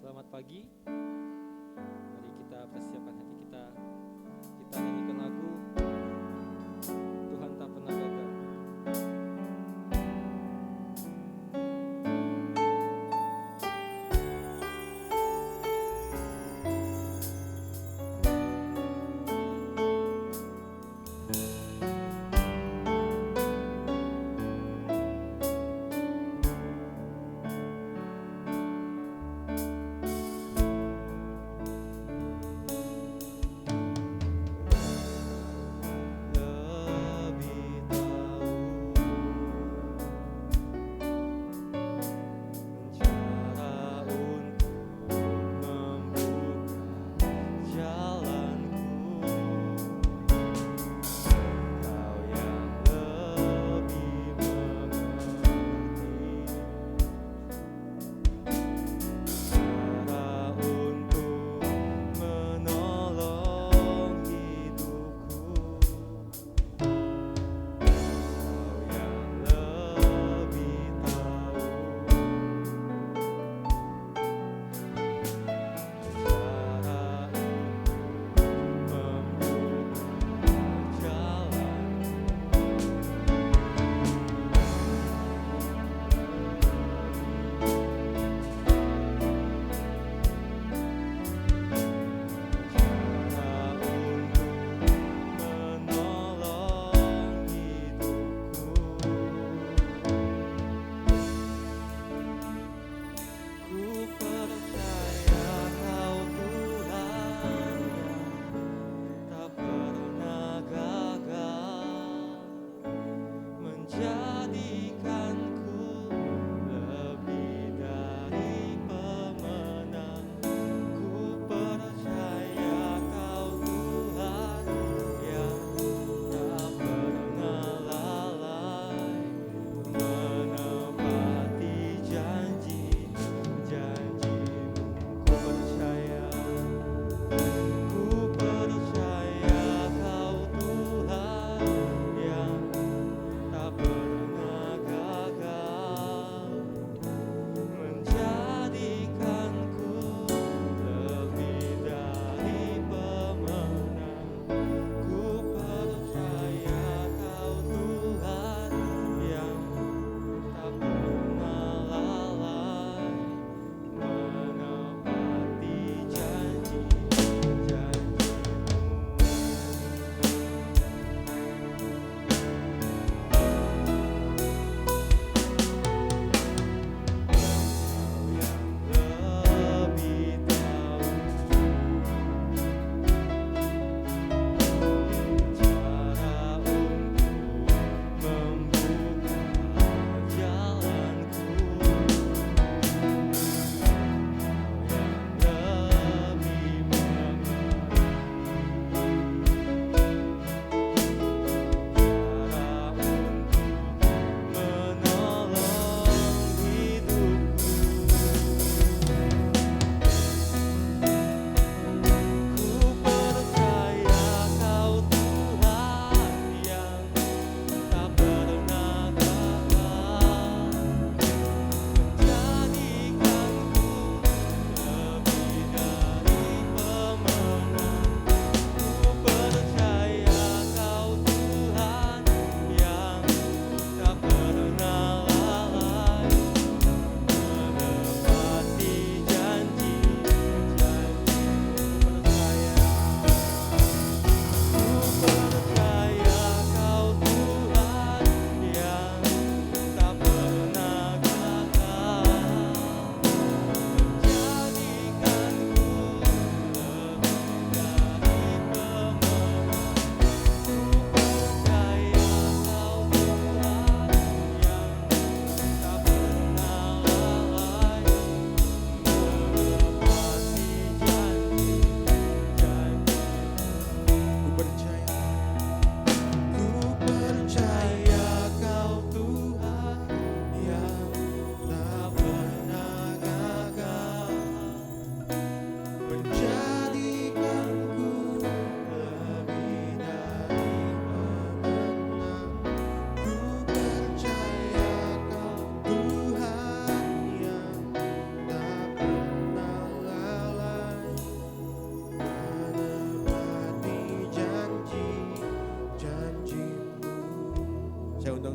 Selamat pagi. Mari kita persiapkan hati kita. Kita nyanyikan lagu Tuhan tak pernah gagal.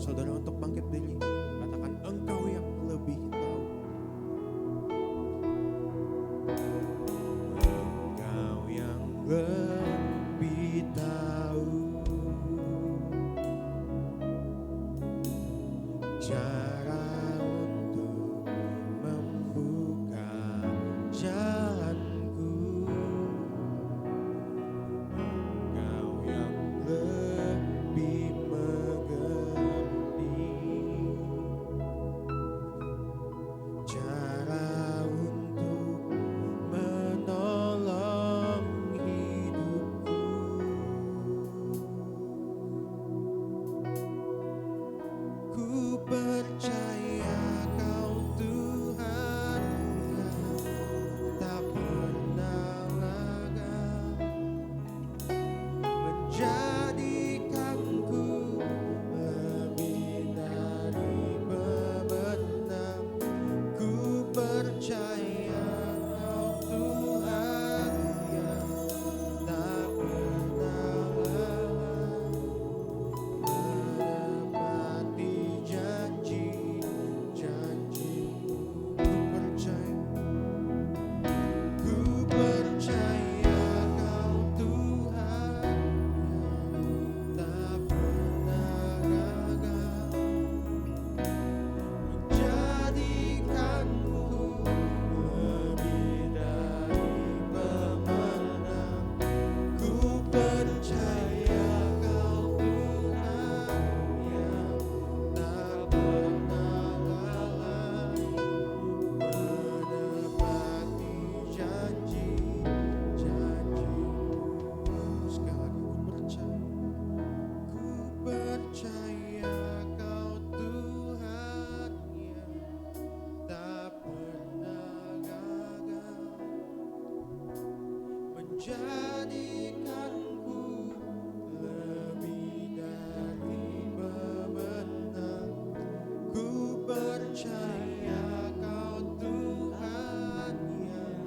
saudara untuk bangkit diri. Katakan, Engkau yang lebih tahu. Engkau yang lebih tahu cara untuk membuka jalanku. Engkau yang lebih mengerti cara untuk menolong hidupku. Ku percaya Kau Tuhan yang tak pernah gagal menjadikanku lebih dari pemenang. Ku percaya Kau Tuhan yang tak pernah lalai menepati janji-janji-Mu. Ku percaya Kau Tuhan yang tak pernah gagal menjadikanku lebih dari pemenang. Ku percaya Kau Tuhan yang tak pernah lalai menepati janji-janji-Mu. Sekali lagi, ku percaya Kau Tuhan yang tak pernah gagal menjadikanku lebih dari pemenang. Ku percaya Kau Tuhan yang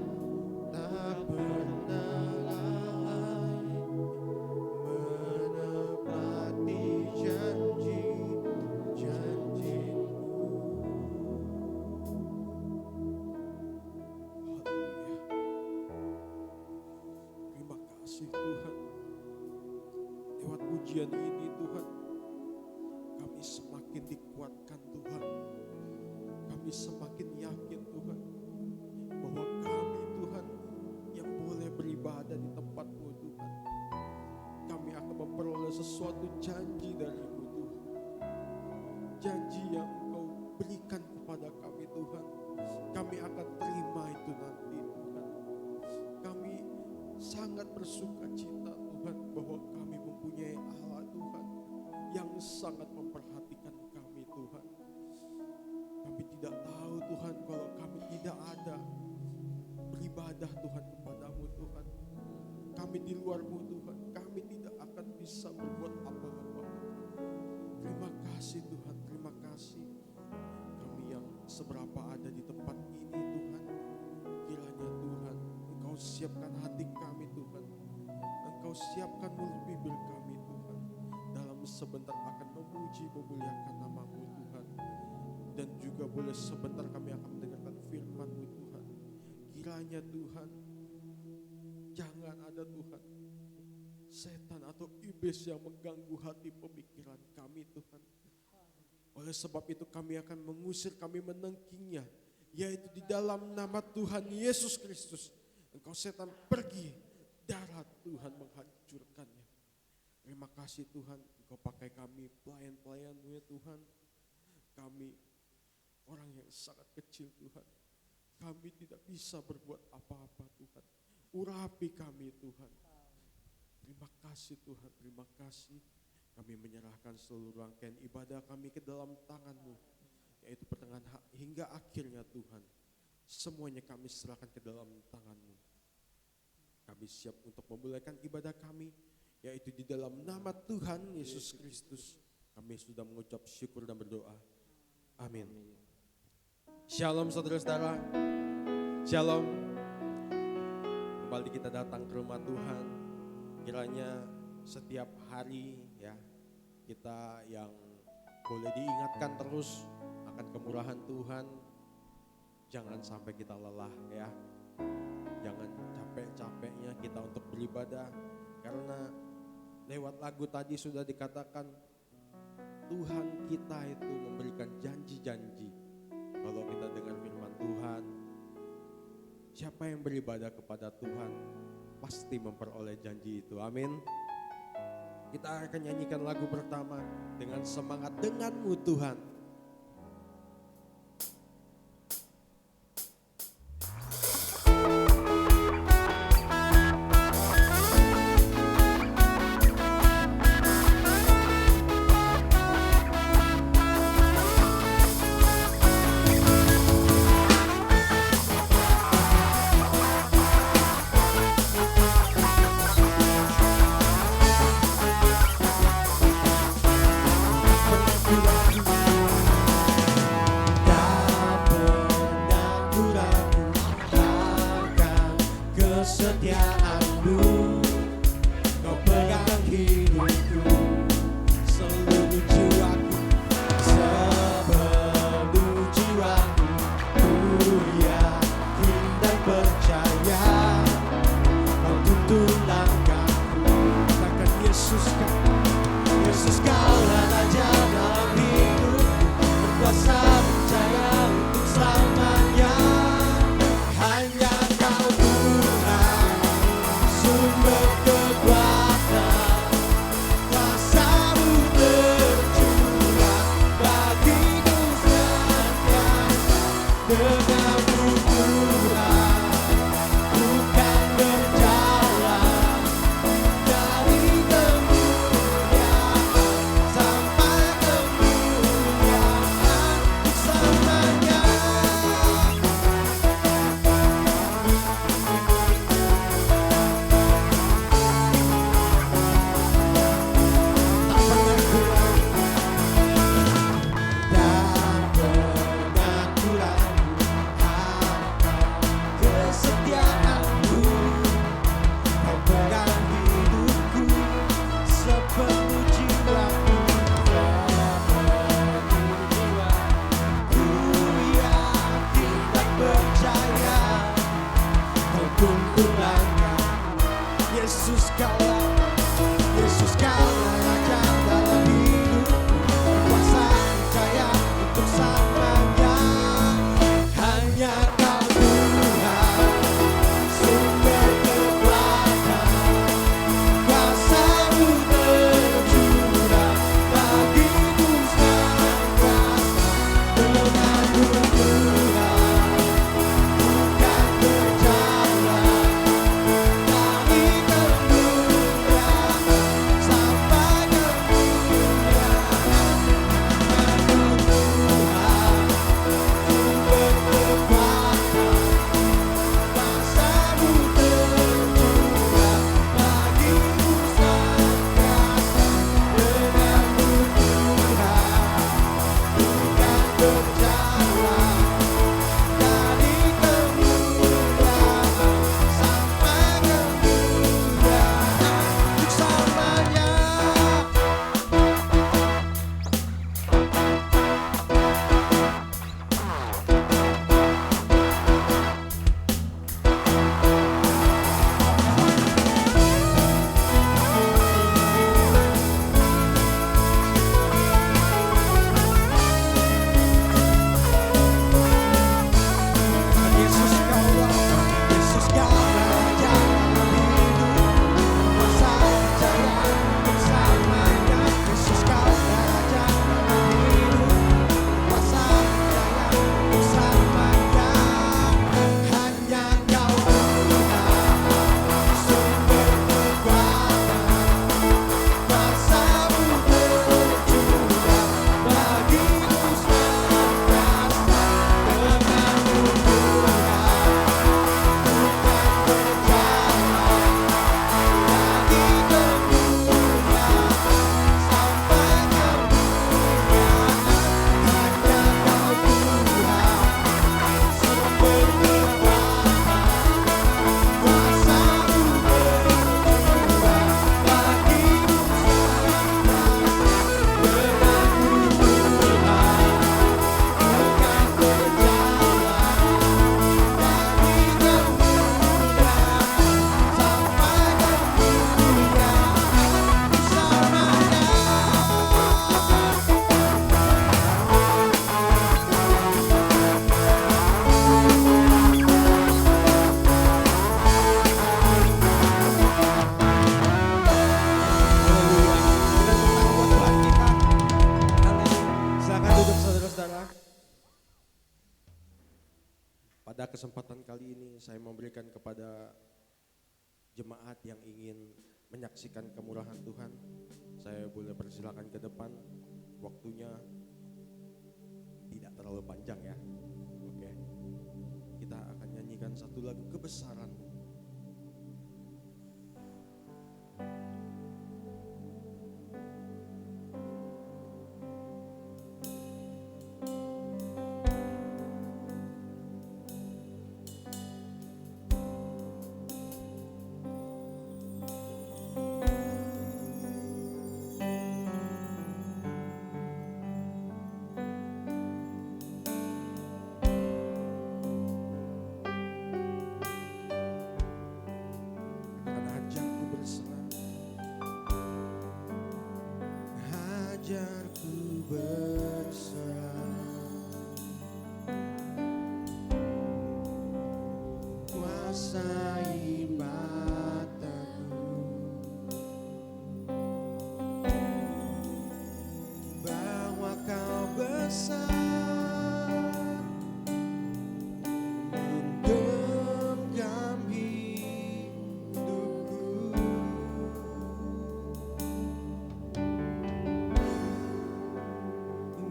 tak pernah lalai menepati janji-janji-Mu. Haleluya. Terima kasih Tuhan. Lewat pujian ini Tuhan, kami semakin dikuatkan Tuhan. Kami semakin yakin Tuhan bahwa kami Tuhan yang boleh beribadah di tempat-Mu Tuhan. Kami akan memperoleh sesuatu janji dari-Mu Tuhan. Janji yang Engkau berikan kepada kami Tuhan. Kami akan terima itu nanti Tuhan. Kami sangat bersuka cita Tuhan bahwa kami mempunyai Allah Tuhan yang sangat memperhatikan kami Tuhan. Kami tidak tahu Tuhan kalau kami tidak ada beribadah Tuhan kepadamu Tuhan. Kami di luar-Mu Tuhan, kami tidak akan bisa berbuat apa-apa Tuhan. Terima kasih Tuhan, terima kasih. Kami yang seberapa ada di tempat ini Tuhan, kiranya Tuhan Engkau siapkan hati kami Tuhan. Engkau siapkan mulut bibir kami Tuhan. Dalam sebentar akan memuji, memuliakan nama-Mu Tuhan. Dan juga boleh sebentar kami akan mendengarkan firman-Mu Tuhan. Kiranya Tuhan, jangan ada Tuhan setan atau iblis yang mengganggu hati pemikiran kami Tuhan. Oleh sebab itu kami akan mengusir, kami menengkingnya, yaitu di dalam nama Tuhan Yesus Kristus. Engkau setan pergi, darat Tuhan menghancurkannya. Terima kasih Tuhan, Engkau pakai kami pelayan-pelayan-Mu ya Tuhan. Kami orang yang sangat kecil Tuhan. Kami tidak bisa berbuat apa-apa Tuhan. Urapi kami Tuhan. Terima kasih Tuhan, terima kasih. Kami menyerahkan seluruh rangkaian ibadah kami ke dalam tangan-Mu, yaitu pertengahan hingga akhirnya Tuhan. Semuanya kami serahkan ke dalam tangan-Mu. Kami siap untuk memulaikan ibadah kami, yaitu di dalam nama Tuhan Yesus Kristus. Kami sudah mengucap syukur dan berdoa. Amin. Shalom saudara-saudara. Shalom. Kembali kita datang ke rumah Tuhan. Kiranya setiap hari ya kita yang boleh diingatkan terus akan kemurahan Tuhan. Jangan sampai kita lelah ya. Jangan capek-capeknya kita untuk beribadah. Karena lewat lagu tadi sudah dikatakan Tuhan kita itu memberikan janji-janji. Kalau kita dengar firman Tuhan, siapa yang beribadah kepada Tuhan pasti memperoleh janji itu. Amin. Kita akan nyanyikan lagu pertama dengan semangat denganmu Tuhan. pagi ini saya memberikan kepada jemaat yang ingin menyaksikan kemurahan Tuhan. Saya boleh persilakan ke depan, waktunya tidak terlalu panjang ya. Oke, kita akan nyanyikan satu lagu kebesaran-Mu. Ajarku berserah, kuasai mataku, bahwa Kau besar, menggenggam hidupku.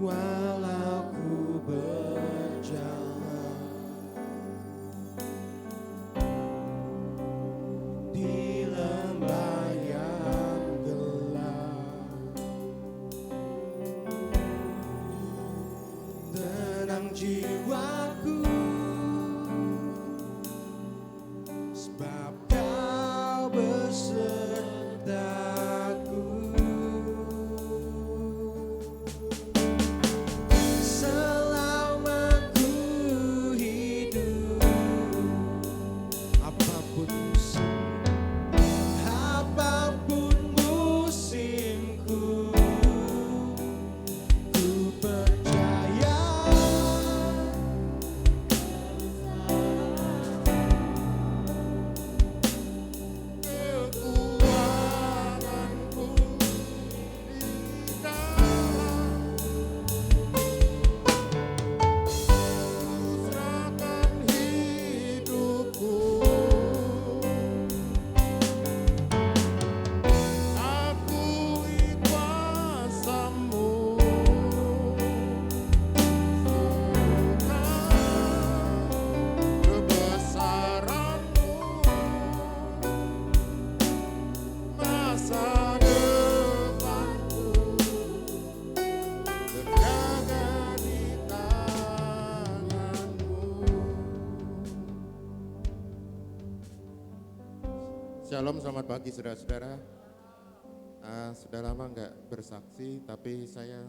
Walau ku berjalan di lembah yang gelap, tenang jiwaku, sebab Kau besertaku. Shalom, selamat pagi saudara-saudara. Sudah lama nggak bersaksi, tapi saya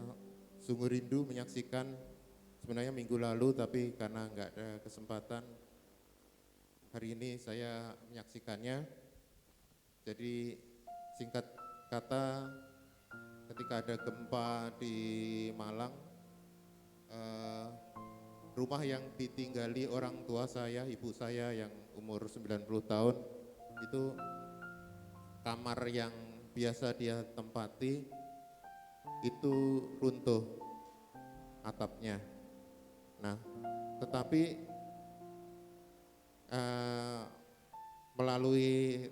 sungguh rindu menyaksikan. Sebenarnya minggu lalu, tapi karena nggak ada kesempatan, hari ini saya menyaksikannya. Jadi singkat kata, ketika ada gempa di Malang, rumah yang ditinggali orang tua saya, ibu saya yang umur 90 tahun, itu kamar yang biasa dia tempati itu runtuh atapnya. Nah, tetapi melalui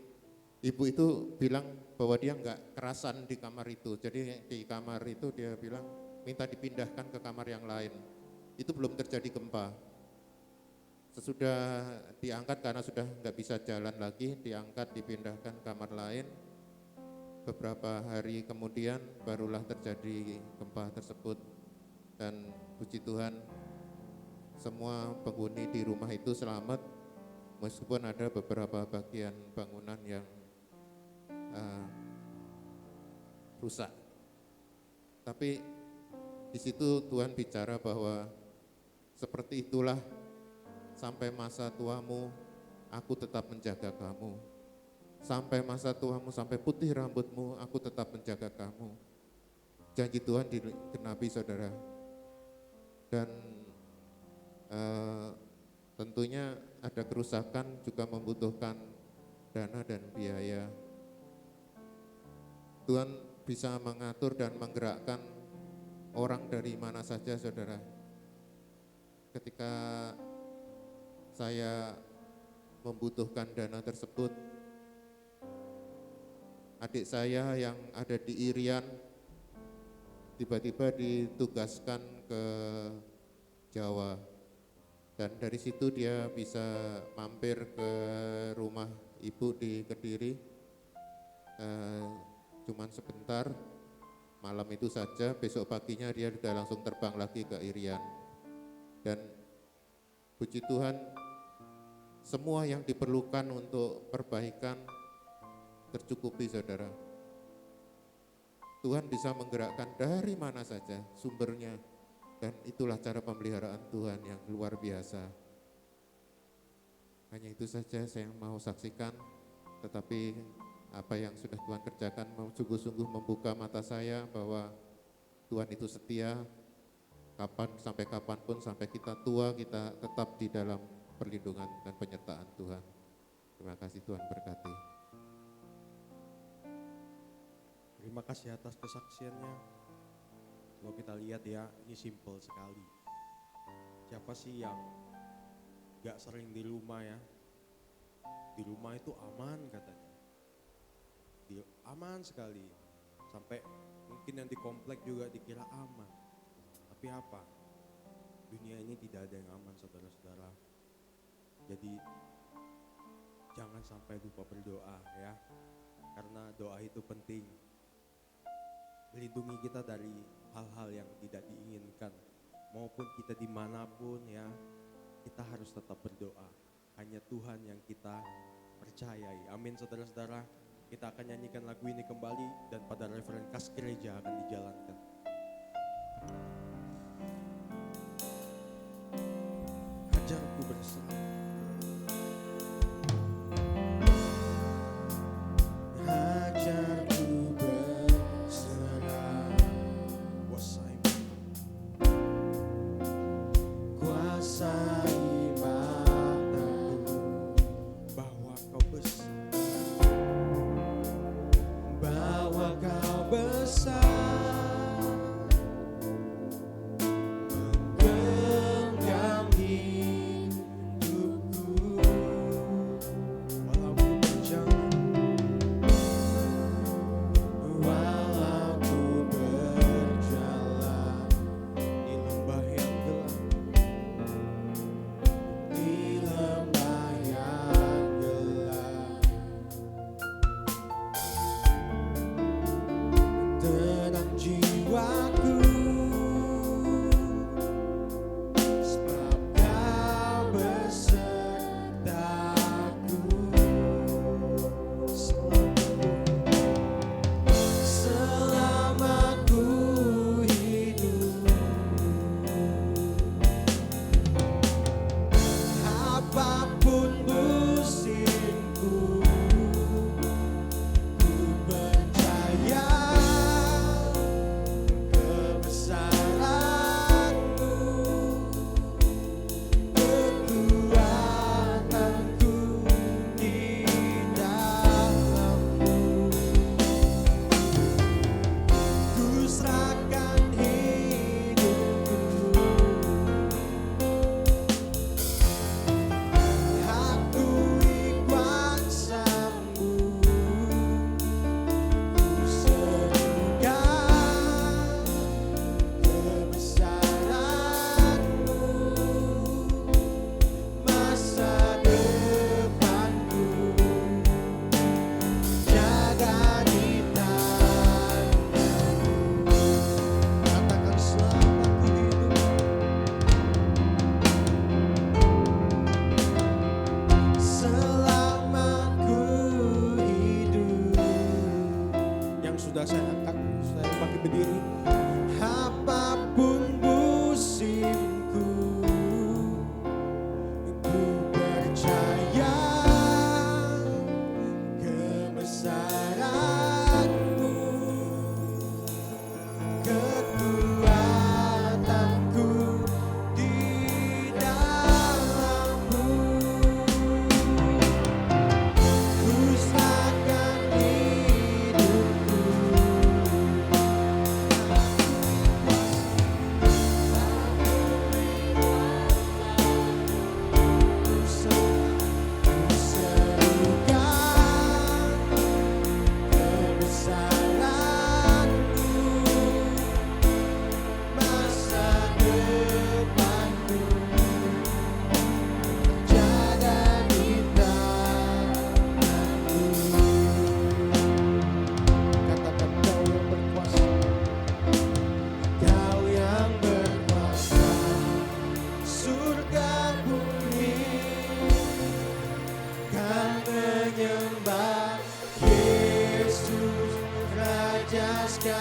ibu itu bilang bahwa dia nggak kerasan di kamar itu. Jadi di kamar itu dia bilang minta dipindahkan ke kamar yang lain. Itu belum terjadi gempa. Sesudah diangkat karena sudah nggak bisa jalan lagi, diangkat dipindahkan kamar lain. Beberapa hari kemudian barulah terjadi gempa tersebut, dan puji Tuhan semua penghuni di rumah itu selamat, meskipun ada beberapa bagian bangunan yang rusak. Tapi di situ Tuhan bicara bahwa seperti itulah sampai masa tuamu, aku tetap menjaga kamu. Sampai masa tuamu, sampai putih rambutmu, aku tetap menjaga kamu. Janji Tuhan digenapi, saudara. Dan tentunya ada kerusakan juga membutuhkan dana dan biaya. Tuhan bisa mengatur dan menggerakkan orang dari mana saja, saudara. Ketika saya membutuhkan dana tersebut. Adik saya yang ada di Irian tiba-tiba ditugaskan ke Jawa, dan dari situ dia bisa mampir ke rumah ibu di Kediri, cuman sebentar, malam itu saja. Besok paginya dia sudah langsung terbang lagi ke Irian. Dan puji Tuhan, semua yang diperlukan untuk perbaikan tercukupi, saudara. Tuhan bisa menggerakkan dari mana saja sumbernya, dan itulah cara pemeliharaan Tuhan yang luar biasa. Hanya itu saja saya mau saksikan, tetapi apa yang sudah Tuhan kerjakan sungguh-sungguh membuka mata saya bahwa Tuhan itu setia. Sampai kapanpun, sampai kita tua, kita tetap di dalam perlindungan dan penyertaan Tuhan. Terima kasih, Tuhan berkati. Terima kasih atas kesaksiannya. Kalau kita lihat ya, ini simple sekali. Siapa sih yang gak sering di rumah ya? Di rumah itu aman katanya. Aman sekali. Sampai mungkin yang di komplek juga dikira aman. Tapi apa? Dunia ini tidak ada yang aman, saudara-saudara. Jadi jangan sampai lupa berdoa ya. Karena doa itu penting. Melindungi kita dari hal-hal yang tidak diinginkan, maupun kita dimanapun ya, kita harus tetap berdoa. Hanya Tuhan yang kita percayai. Amin, saudara-saudara. Kita akan nyanyikan lagu ini kembali, dan pada referen kas gereja akan dijalankan. Ajarku berserah.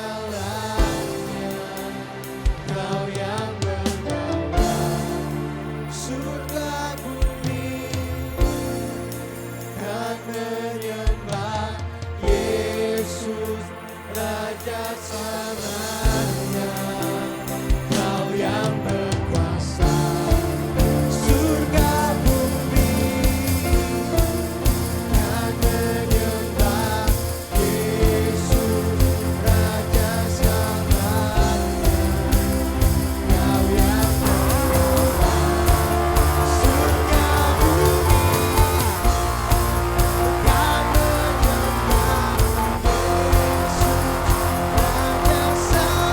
segalanya, Kau yang berdaulat surga bumi, kan menyembah Yesus Raja selamanya. Kau yang berkuasa surga bumi, kan menyembah Yesus Raja selamanya. Kau yang surga bumi, kan menyembah Yesus Raja selamanya.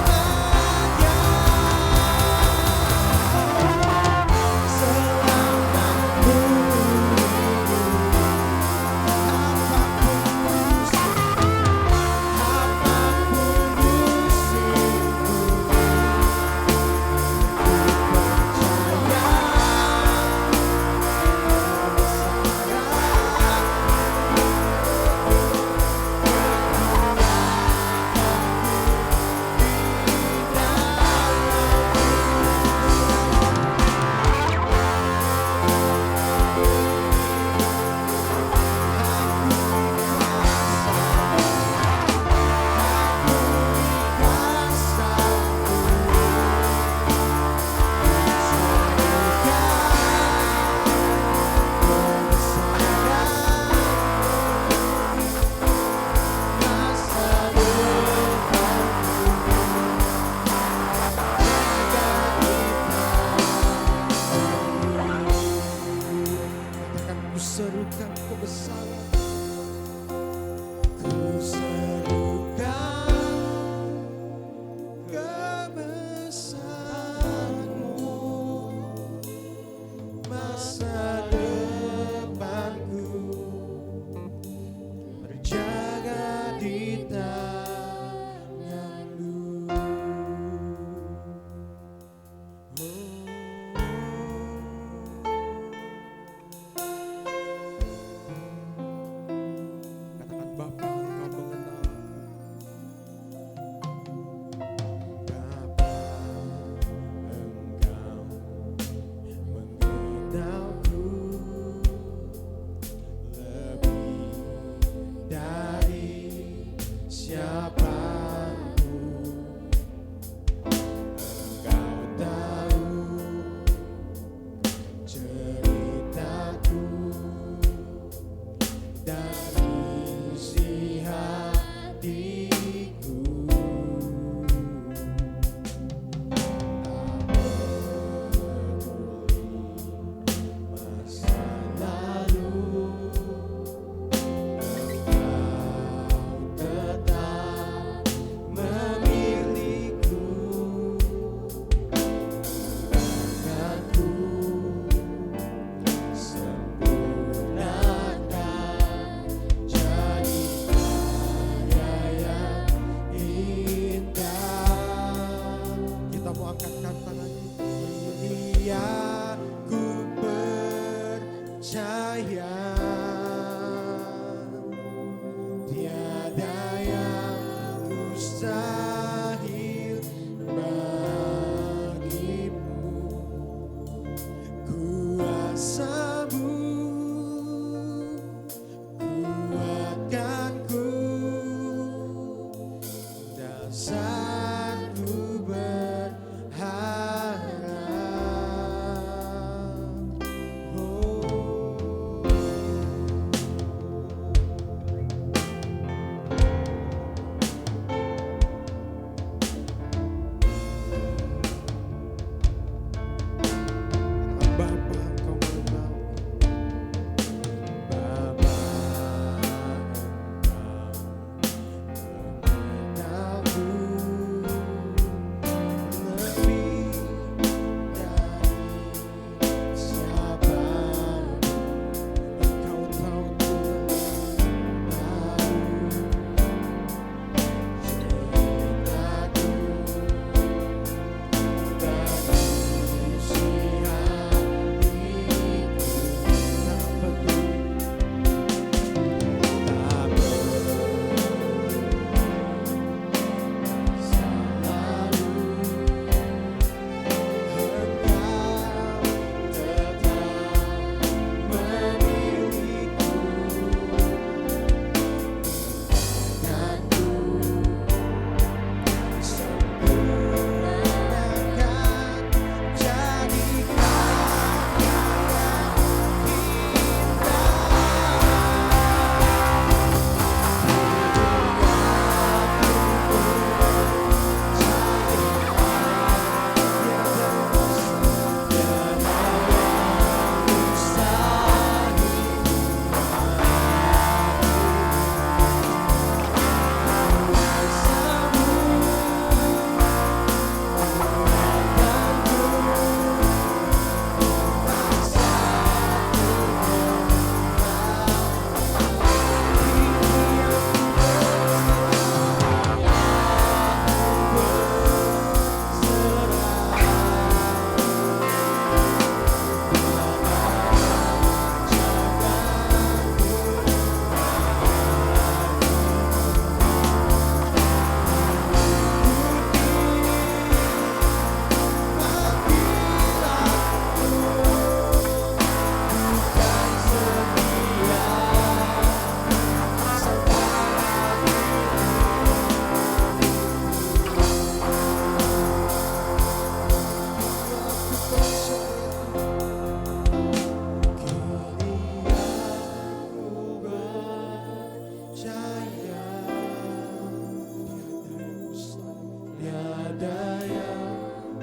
ada yang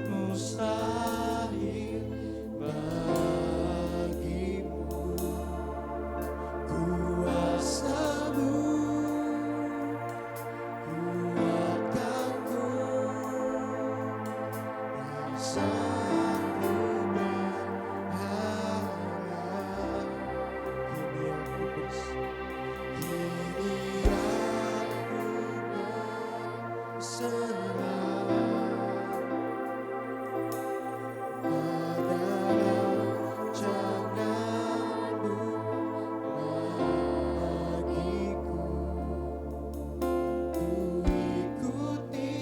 mustahil bagimu. Kuasa-Mu kuatkanku, rasaku berharap. Kini aku berserah. Kini aku berserah pada rancangan-Mu bagiku. Ku ikuti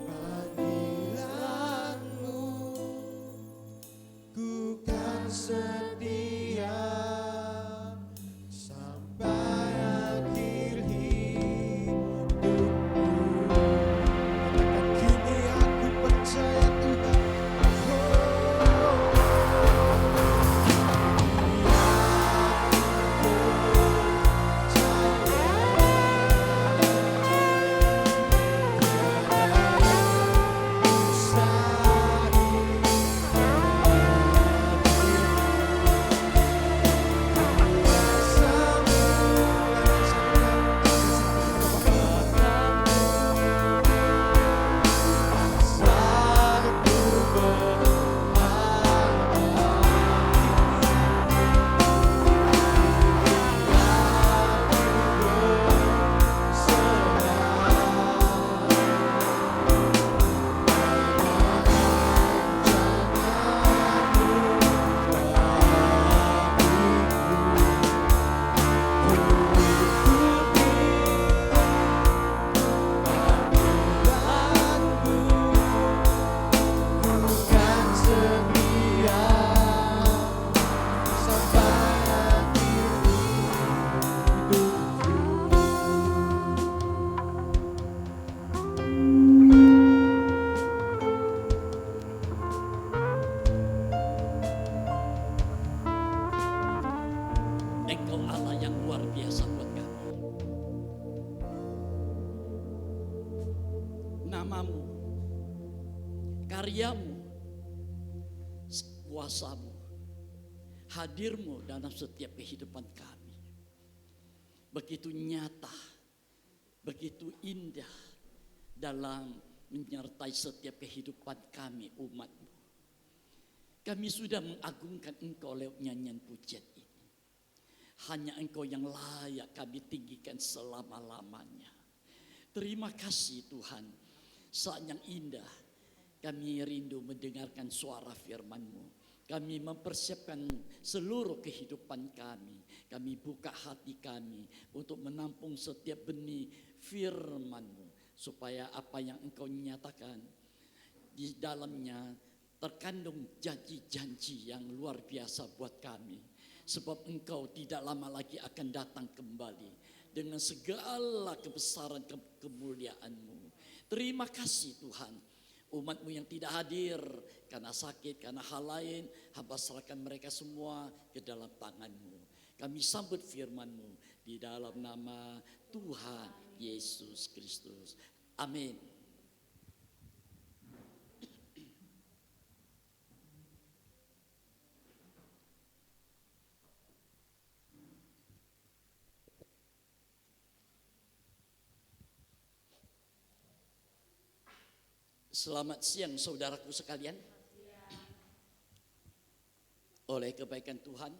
panggilan-Mu, ku kan setia sampai akhir hidupku. Katakan kini aku percaya Tuhan. Engkau Allah yang luar biasa buat kami. Namamu, karyamu, kuasamu, hadirmu dalam setiap kehidupan kami. Begitu nyata, begitu indah dalam menyertai setiap kehidupan kami umatmu. Kami sudah mengagungkan Engkau lewat nyanyian pujian ini. Hanya Engkau yang layak kami tinggikan selama-lamanya. Terima kasih Tuhan. Saat yang indah kami rindu mendengarkan suara firman-Mu. Kami mempersiapkan seluruh kehidupan kami. Kami buka hati kami untuk menampung setiap benih firman-Mu. Supaya apa yang Engkau nyatakan di dalamnya terkandung janji-janji yang luar biasa buat kami. Sebab Engkau tidak lama lagi akan datang kembali dengan segala kebesaran kemuliaan-Mu. Terima kasih Tuhan. Umat-Mu yang tidak hadir karena sakit, karena hal lain, hamba serahkan mereka semua ke dalam tangan-Mu. Kami sambut firman-Mu di dalam nama Tuhan Yesus Kristus. Amin. Selamat siang saudaraku sekalian. Oleh kebaikan Tuhan,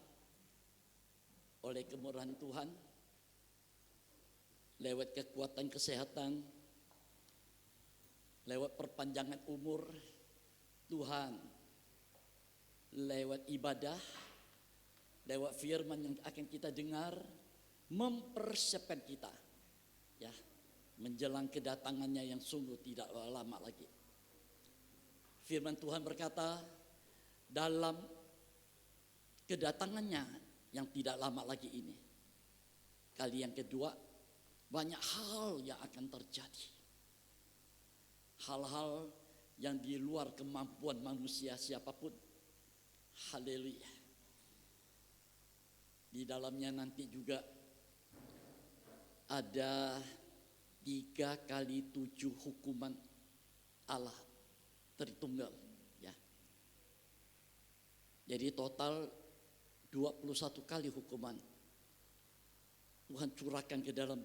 oleh kemurahan Tuhan, lewat kekuatan kesehatan, lewat perpanjangan umur, Tuhan, lewat ibadah, lewat firman yang akan kita dengar, mempersiapkan kita, ya, menjelang kedatangannya yang sungguh tidak lama lagi. Firman Tuhan berkata, dalam kedatangannya yang tidak lama lagi ini, kali yang kedua, banyak hal yang akan terjadi. Hal-hal yang di luar kemampuan manusia siapapun. Haleluya. Di dalamnya nanti juga ada 3 kali 7 hukuman Allah Tritunggal, ya. Jadi total 21 kali hukuman Tuhan curahkan ke dalam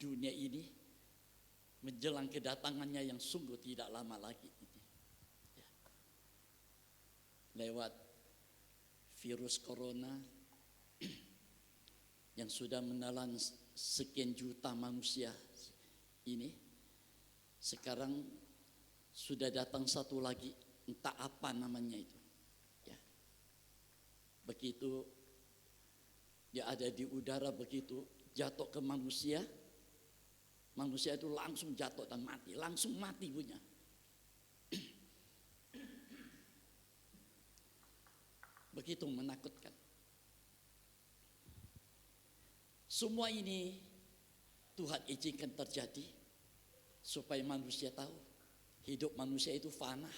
dunia ini menjelang kedatangannya yang sungguh tidak lama lagi. Ya. Lewat virus corona yang sudah menelan sekian juta manusia ini, sekarang sudah datang satu lagi, entah apa namanya itu. Ya. Begitu dia ada di udara, begitu jatuh ke manusia, manusia itu langsung jatuh dan mati, langsung mati punya. Begitu menakutkan. Semua ini Tuhan izinkan terjadi supaya manusia tahu hidup manusia itu fana.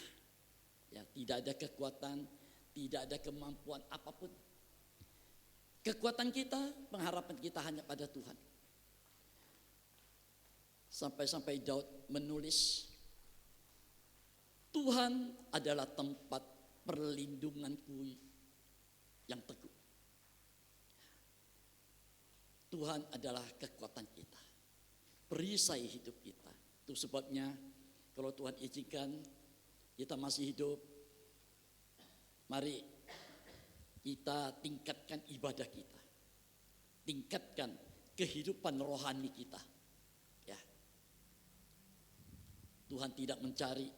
Ya, tidak ada kekuatan, tidak ada kemampuan apapun. Kekuatan kita, pengharapan kita hanya pada Tuhan. Sampai-sampai Daud menulis, Tuhan adalah tempat perlindunganku yang teguh. Tuhan adalah kekuatan kita, perisai hidup kita. Itu sebabnya kalau Tuhan izinkan kita masih hidup, mari kita tingkatkan ibadah kita, tingkatkan kehidupan rohani kita. Ya, Tuhan tidak mencari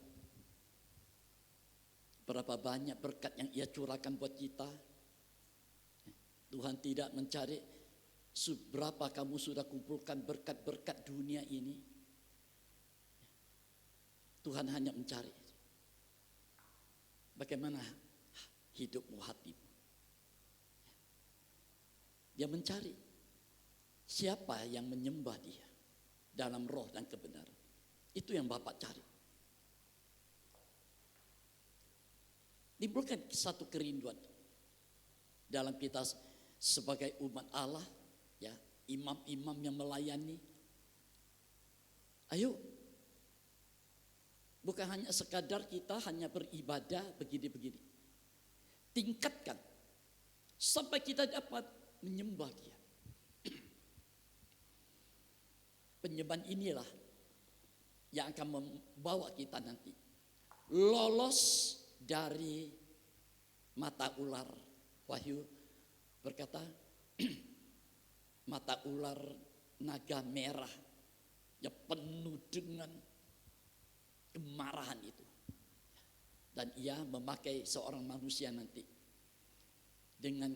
berapa banyak berkat yang Ia curahkan buat kita. Tuhan tidak mencari seberapa kamu sudah kumpulkan berkat-berkat dunia ini. Tuhan hanya mencari bagaimana hidupmu, hatimu. Dia mencari siapa yang menyembah Dia dalam roh dan kebenaran. Itu yang Bapak cari. Timbulkan satu kerinduan dalam kita sebagai umat Allah, ya, imam-imam yang melayani. Ayo, bukan hanya sekadar kita hanya beribadah begini-begini. Tingkatkan sampai kita dapat menyembah Dia. Penyembahan inilah yang akan membawa kita nanti lolos dari mata ular. Wahyu berkata, mata ular naga merah yang penuh dengan kemarahan itu. Dan ia memakai seorang manusia nanti dengan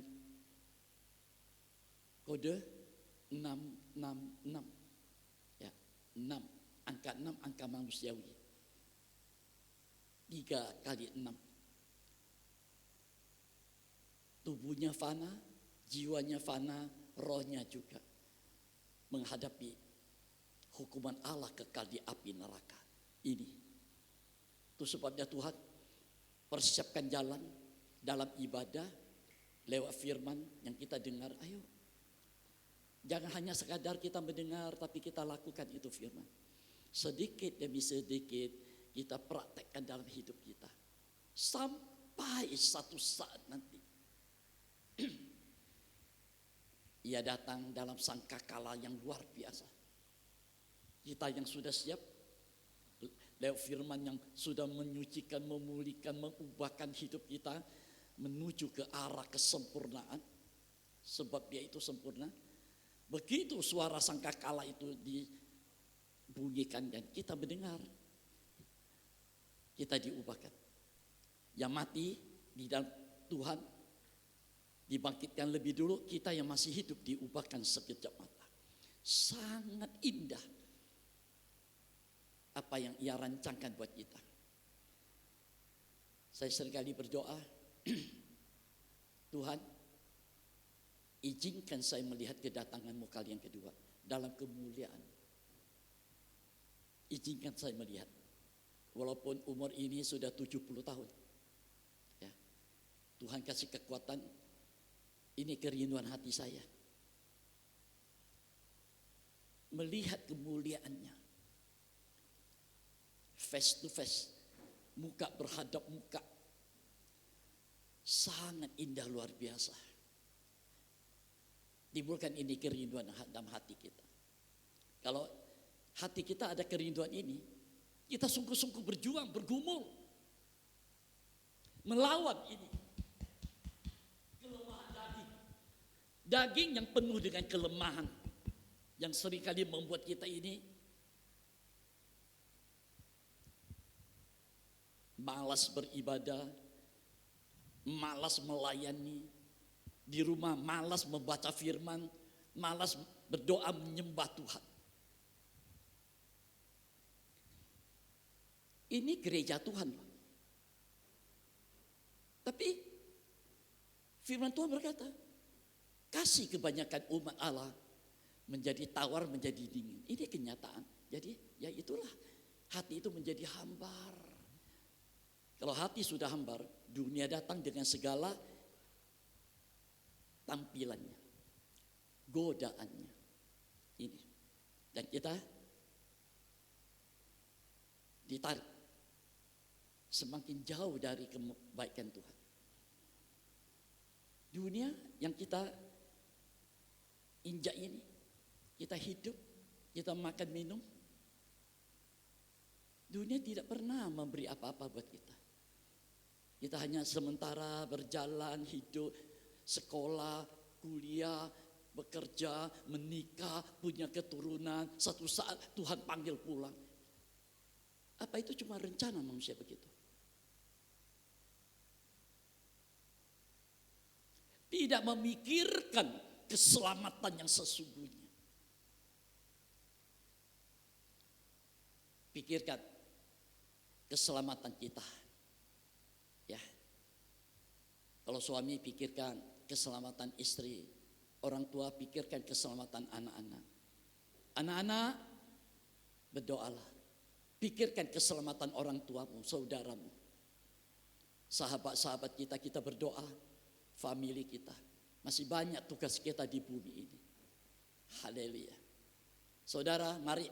kode 666. Ya, 6, angka 6 angka manusiawi. 3 kali 6. Tubuhnya fana, jiwanya fana, rohnya juga menghadapi hukuman Allah kekal di api neraka. Ini. Itu sebabnya Tuhan persiapkan jalan dalam ibadah lewat firman yang kita dengar. Ayo, jangan hanya sekadar kita mendengar, tapi kita lakukan itu firman. Sedikit demi sedikit kita praktekkan dalam hidup kita. Sampai satu saat nanti Ia datang dalam sangkakala yang luar biasa. Kita yang sudah siap lewat firman yang sudah menyucikan, memulihkan, mengubahkan hidup kita menuju ke arah kesempurnaan. Sebab Dia itu sempurna. Begitu suara sangkakala itu dibunyikan dan kita mendengar, kita diubahkan. Yang mati di dalam Tuhan dibangkitkan lebih dulu, kita yang masih hidup diubahkan sekejap mata. Sangat indah apa yang Ia rancangkan buat kita. Saya seringkali berdoa, Tuhan, izinkan saya melihat kedatangan-Mu kali yang kedua dalam kemuliaan. Izinkan saya melihat, walaupun umur ini sudah 70 tahun. Ya, Tuhan kasih kekuatan. Ini kerinduan hati saya. Melihat kemuliaan-Nya. face to face, muka berhadap muka. Sangat indah, luar biasa. Timbulkan ini kerinduan dalam hati kita. Kalau hati kita ada kerinduan ini, kita sungguh-sungguh berjuang, bergumul, melawan ini kelemahan daging. Daging yang penuh dengan kelemahan, yang seringkali membuat kita ini malas beribadah, malas melayani, di rumah malas membaca firman, malas berdoa menyembah Tuhan. Ini gereja Tuhan loh. Tapi firman Tuhan berkata, kasih kebanyakan umat Allah menjadi tawar, menjadi dingin. Ini kenyataan. Jadi ya itulah, hati itu menjadi hambar. Kalau hati sudah hambar, dunia datang dengan segala tampilannya, godaannya. Ini. Dan kita ditarik semakin jauh dari kebaikan Tuhan. Dunia yang kita injak ini, kita hidup, kita makan minum, dunia tidak pernah memberi apa-apa buat kita. Kita hanya sementara berjalan, hidup, sekolah, kuliah, bekerja, menikah, punya keturunan. Satu saat Tuhan panggil pulang. Apa itu cuma rencana manusia begitu? Tidak memikirkan keselamatan yang sesungguhnya. Pikirkan keselamatan kita. Ya. Kalau suami pikirkan keselamatan istri, orang tua pikirkan keselamatan anak-anak. Anak-anak berdoalah. Pikirkan keselamatan orang tuamu, saudaramu. Sahabat-sahabat kita berdoa, famili kita. Masih banyak tugas kita di bumi ini. Haleluya. Saudara, mari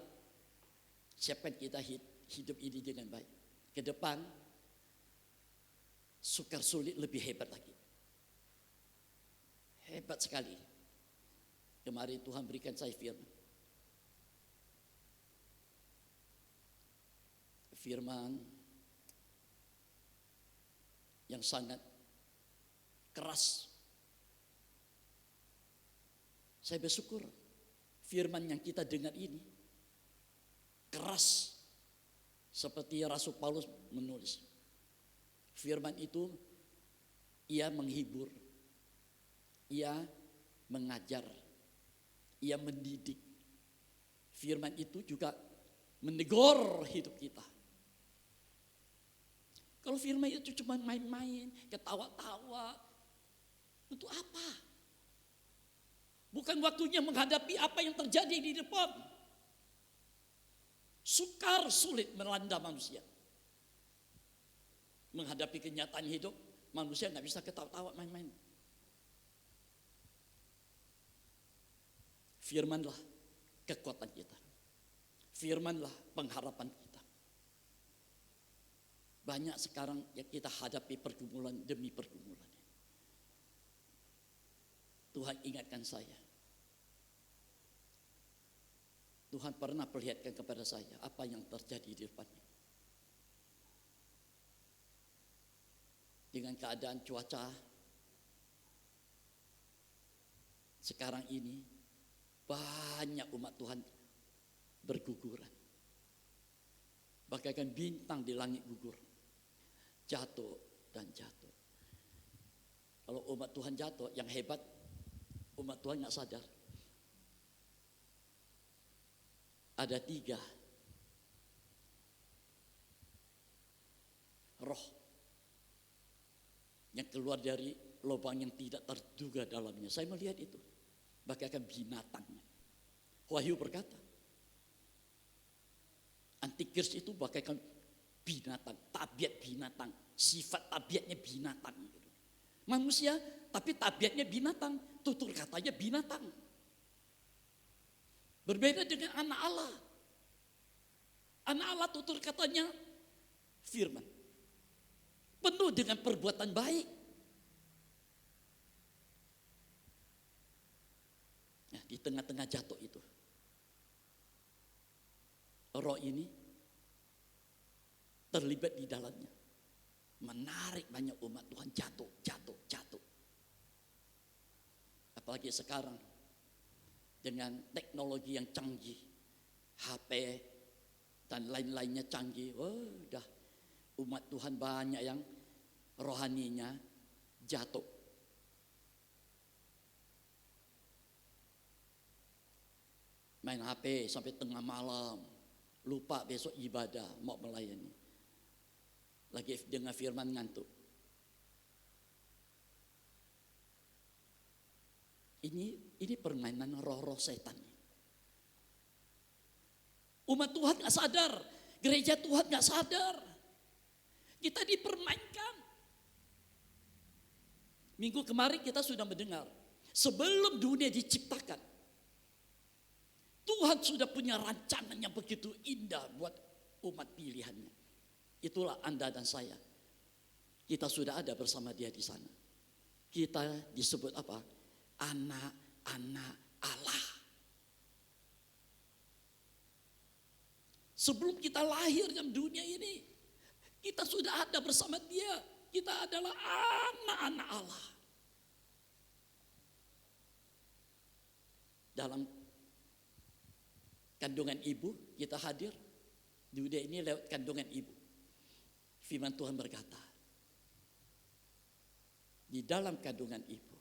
siapkan kita hidup ini dengan baik. Ke depan, sukar sulit lebih hebat lagi. Hebat sekali. Kemarin Tuhan berikan saya firman. Firman yang sangat keras. Saya bersyukur firman yang kita dengar ini keras, seperti Rasul Paulus menulis. Firman itu ia menghibur, ia mengajar, ia mendidik. Firman itu juga menegur hidup kita. Kalau firman itu cuma main-main, ketawa-tawa, untuk apa? Bukan waktunya menghadapi apa yang terjadi di depan. Sukar sulit melanda manusia. Menghadapi kenyataan hidup, manusia nggak bisa ketawa-tawa main-main. Firmanlah kekuatan kita. Firmanlah pengharapan kita. Banyak sekarang yang kita hadapi pergumulan demi pergumulan. Tuhan ingatkan saya. Tuhan pernah perlihatkan kepada saya apa yang terjadi di depannya. Dengan keadaan cuaca sekarang ini, banyak umat Tuhan berguguran. Bagaikan bintang di langit gugur. Jatuh dan jatuh. Kalau umat Tuhan jatuh, yang hebat umat Tuhan gak sadar. Ada 3 roh yang keluar dari lubang yang tidak terduga dalamnya. Saya melihat itu bagaikan binatangnya. Wahyu berkata, Antikris itu bagaikan binatang, tabiat binatang, sifat tabiatnya binatang. Manusia, tapi tabiatnya binatang, tutur katanya binatang. Berbeda dengan anak Allah. Anak Allah tutur katanya firman. Penuh dengan perbuatan baik. Nah, di tengah-tengah jatuh itu, roh ini terlibat di dalamnya. Menarik banyak umat Tuhan jatuh. Apalagi sekarang dengan teknologi yang canggih, HP dan lain-lainnya canggih. Udah umat Tuhan banyak yang rohaninya jatuh. Main HP sampai tengah malam, lupa besok ibadah mau melayani. Lagi dengar firman ngantuk. Ini permainan roh-roh setan. Umat Tuhan gak sadar, gereja Tuhan gak sadar. Kita dipermainkan. Minggu kemarin kita sudah mendengar, sebelum dunia diciptakan, Tuhan sudah punya rancangan yang begitu indah buat umat pilihannya. Itulah Anda dan saya. Kita sudah ada bersama Dia di sana. Kita disebut apa? Anak-anak Allah. Sebelum kita lahir dalam dunia ini, kita sudah ada bersama Dia. Kita adalah anak-anak Allah. Dalam kandungan ibu kita hadir. Dunia ini lewat kandungan ibu. Firman Tuhan berkata, di dalam kandungan ibu,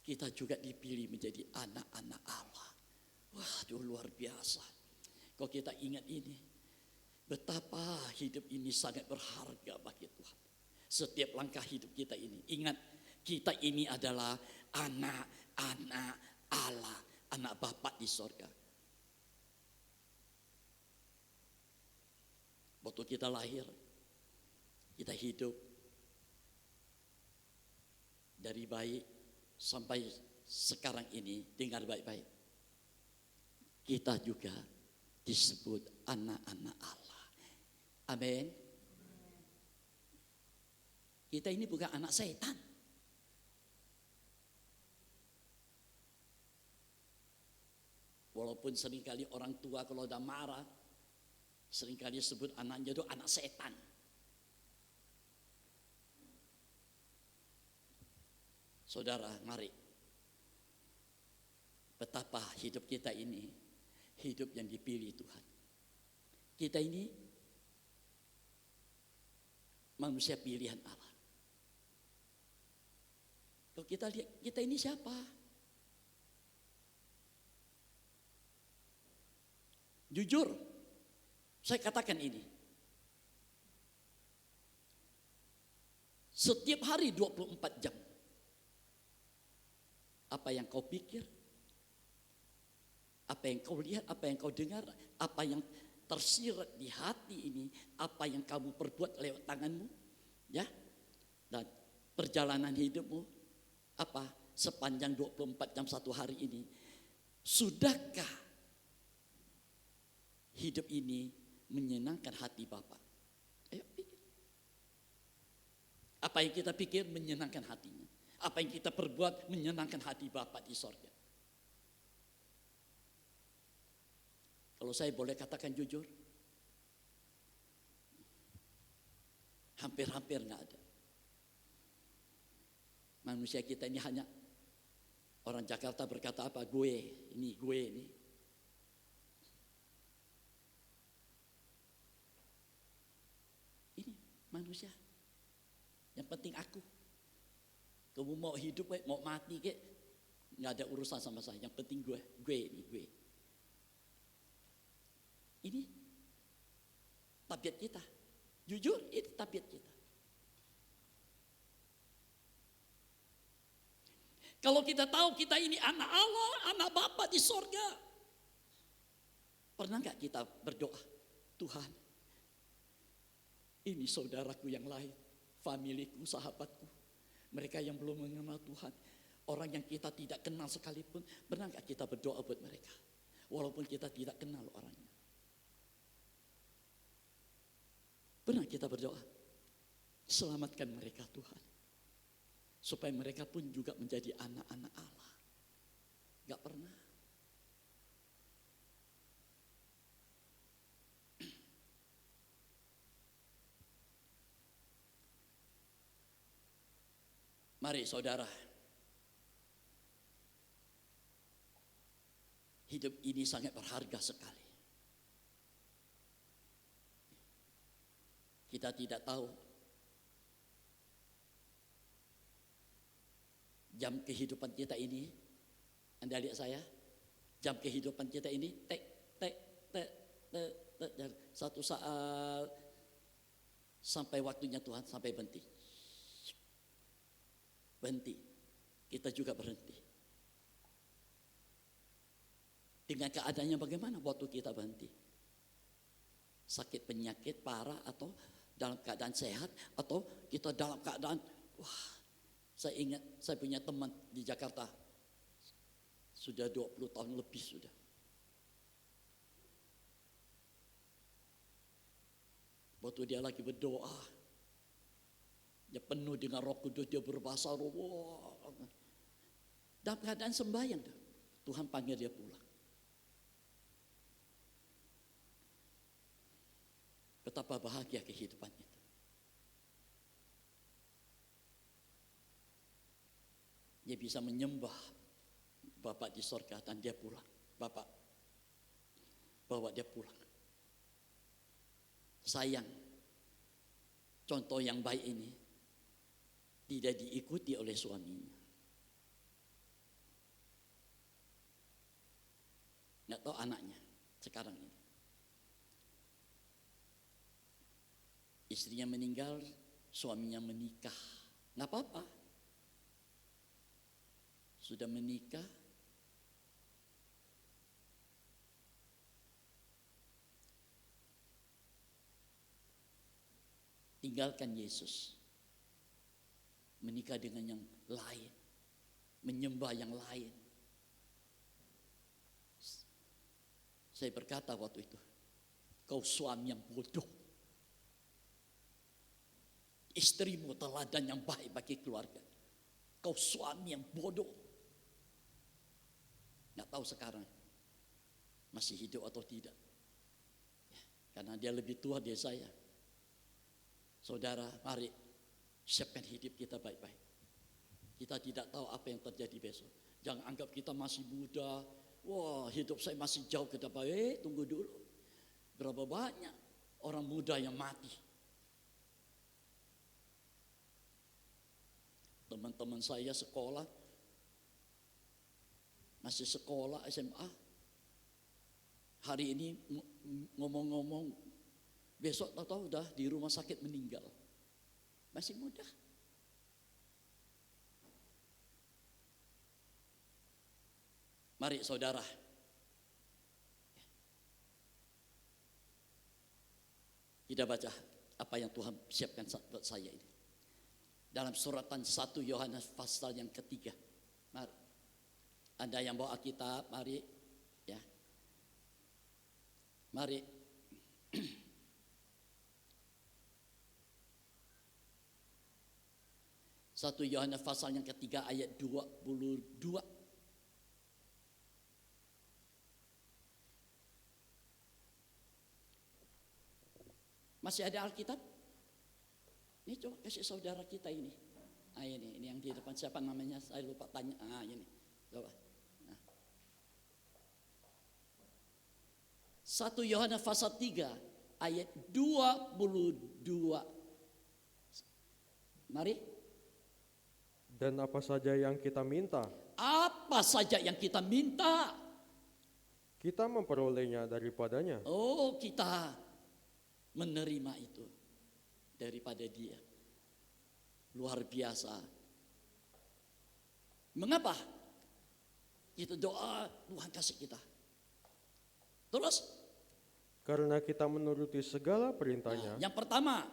kita juga dipilih menjadi anak-anak Allah. Wah, itu luar biasa. Kalau kita ingat ini, betapa hidup ini sangat berharga bagi Tuhan. Setiap langkah hidup kita ini, ingat, kita ini adalah anak-anak Allah, anak Bapa di sorga. Waktu kita lahir, kita hidup dari bayi sampai sekarang ini, dengar baik-baik. Kita juga disebut anak-anak Allah. Amin. Kita ini bukan anak setan. Walaupun seringkali orang tua kalau udah marah, seringkali sebut anaknya itu anak setan. Saudara, mari. Betapa hidup kita ini, hidup yang dipilih Tuhan. Kita ini manusia pilihan Allah. Kalau kita lihat, kita ini siapa? Jujur, saya katakan ini. Setiap hari 24 jam. Apa yang kau pikir, apa yang kau lihat, apa yang kau dengar, apa yang tersirat di hati ini, apa yang kamu perbuat lewat tanganmu, ya, dan perjalanan hidupmu, apa sepanjang 24 jam satu hari ini, sudahkah hidup ini menyenangkan hati Bapa? Ayo pikir. Apa yang kita pikir menyenangkan hatinya. Apa yang kita perbuat menyenangkan hati Bapa di sorga. Kalau saya boleh katakan jujur, hampir-hampir gak ada. Manusia kita ini hanya, orang Jakarta berkata apa? Gue ini. Ini manusia. Yang penting aku. Kamu mau hidup, mau mati, nggak ada urusan sama saya. Yang penting gue. Ini tabiat kita. Jujur, ini tabiat kita. Kalau kita tahu kita ini anak Allah, anak Bapa di sorga, pernah nggak kita berdoa, Tuhan, ini saudaraku yang lain, familiku, sahabatku, mereka yang belum mengenal Tuhan, orang yang kita tidak kenal sekalipun, pernah nggak kita berdoa buat mereka, walaupun kita tidak kenal orangnya? Pernah kita berdoa, selamatkan mereka Tuhan. Supaya mereka pun juga menjadi anak-anak Allah. Gak pernah. Mari saudara, hidup ini sangat berharga sekali. Kita tidak tahu jam kehidupan kita ini. Anda lihat saya, jam kehidupan kita ini tek tek tek tek tek, dan satu saat sampai waktunya Tuhan sampai berhenti. Berhenti. Kita juga berhenti. Dengan keadaannya bagaimana waktu kita berhenti? Sakit penyakit parah atau dalam keadaan sehat atau kita dalam keadaan saya ingat saya punya teman di Jakarta sudah 20 tahun lebih sudah. Waktu dia lagi berdoa, dia penuh dengan Roh Kudus, dia berbahasa roh. Dalam keadaan sembahyang, Tuhan panggil dia pulang. Betapa bahagia kehidupan itu. Dia bisa menyembah Bapak di surga dan dia pulang. Bapak bawa dia pulang. Sayang, contoh yang baik ini tidak diikuti oleh suaminya. Nggak tahu anaknya sekarang ini. Istrinya meninggal, suaminya menikah. Nggak apa-apa. Sudah menikah, tinggalkan Yesus. Menikah dengan yang lain. Menyembah yang lain. Saya berkata waktu itu, kau suami yang bodoh. Istrimu teladan yang baik bagi keluarga. Kau suami yang bodoh. Nggak tahu sekarang masih hidup atau tidak. Ya, karena dia lebih tua dari saya. Saudara, mari siapkan hidup kita baik-baik. Kita tidak tahu apa yang terjadi besok. Jangan anggap kita masih muda. Wah, hidup saya masih jauh ke depan. Tunggu dulu. Berapa banyak orang muda yang mati. Teman-teman saya sekolah, masih sekolah SMA. Hari ini ngomong-ngomong, besok tahu udah di rumah sakit meninggal. Masih muda. Mari saudara, kita baca apa yang Tuhan siapkan buat saya ini. Dalam suratan 1 Yohanes pasal yang ketiga. Mari. Anda yang bawa Alkitab, mari. Ya. Mari. Satu Yohanes pasal yang ketiga ayat 22. Masih ada Alkitab? Ini coba kasih saudara kita ini. Ah ini yang di depan siapa namanya? Saya lupa tanya. Ah ini. Coba. Nah. 1 Yohanes pasal 3 ayat 22. Mari. Dan apa saja yang kita minta, Apa saja yang kita minta, kita memperolehnya daripadanya. oh kita menerima itu daripada Dia. Luar biasa. Mengapa? Kita doa, Tuhan kasih kita. Terus? Karena kita menuruti segala perintahnya. Yang pertama,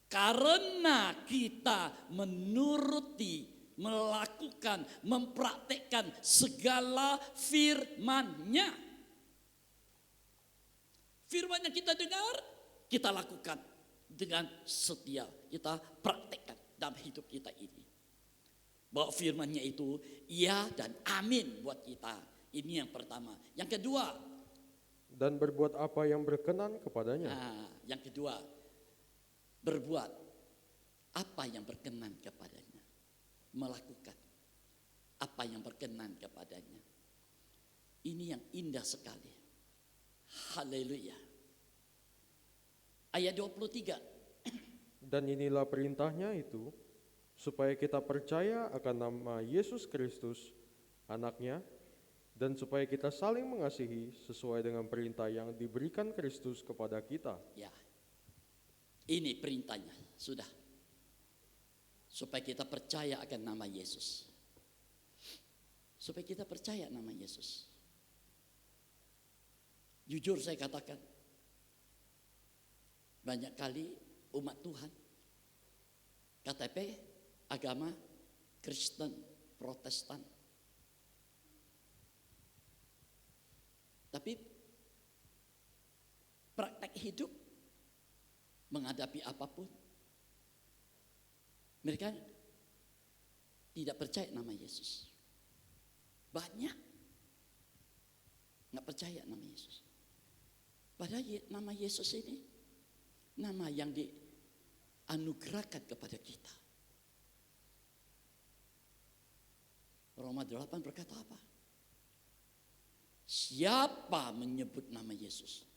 karena kita menuruti, melakukan, mempraktekkan segala firman-Nya. Firman yang kita dengar, kita lakukan. dengan setia kita praktekkan dalam hidup kita ini. Bahwa firman-Nya itu iya dan amin buat kita. Ini yang pertama. Yang kedua, Dan berbuat apa yang berkenan kepadanya. yang kedua, berbuat apa yang berkenan kepadanya. Melakukan apa yang berkenan kepadanya. Ini yang indah sekali. Haleluya. Ayat 23. Dan inilah perintahnya itu, supaya kita percaya akan nama Yesus Kristus, anaknya, dan supaya kita saling mengasihi sesuai dengan perintah yang diberikan Kristus kepada kita. Ya, ini perintahnya, sudah. Supaya kita percaya akan nama Yesus. Supaya kita percaya nama Yesus. Jujur saya katakan, banyak kali umat Tuhan, KTP, agama, Kristen, Protestan. Tapi praktek hidup menghadapi apapun, mereka tidak percaya nama Yesus. Banyak nggak percaya nama Yesus. Padahal nama Yesus ini nama yang dianugerahkan kepada kita. Roma 8 berkata apa? Siapa menyebut nama Yesus,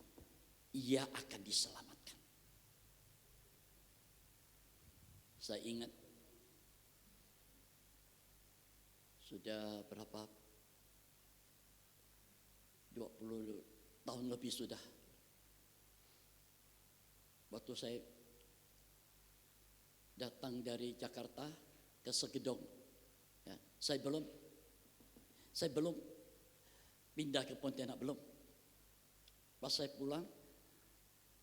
ia akan diselamatkan. Saya ingat sudah berapa 20 tahun lebih sudah, waktu saya datang dari Jakarta ke Segedong, ya, saya belum pindah ke Pontianak, belum. Pas saya pulang,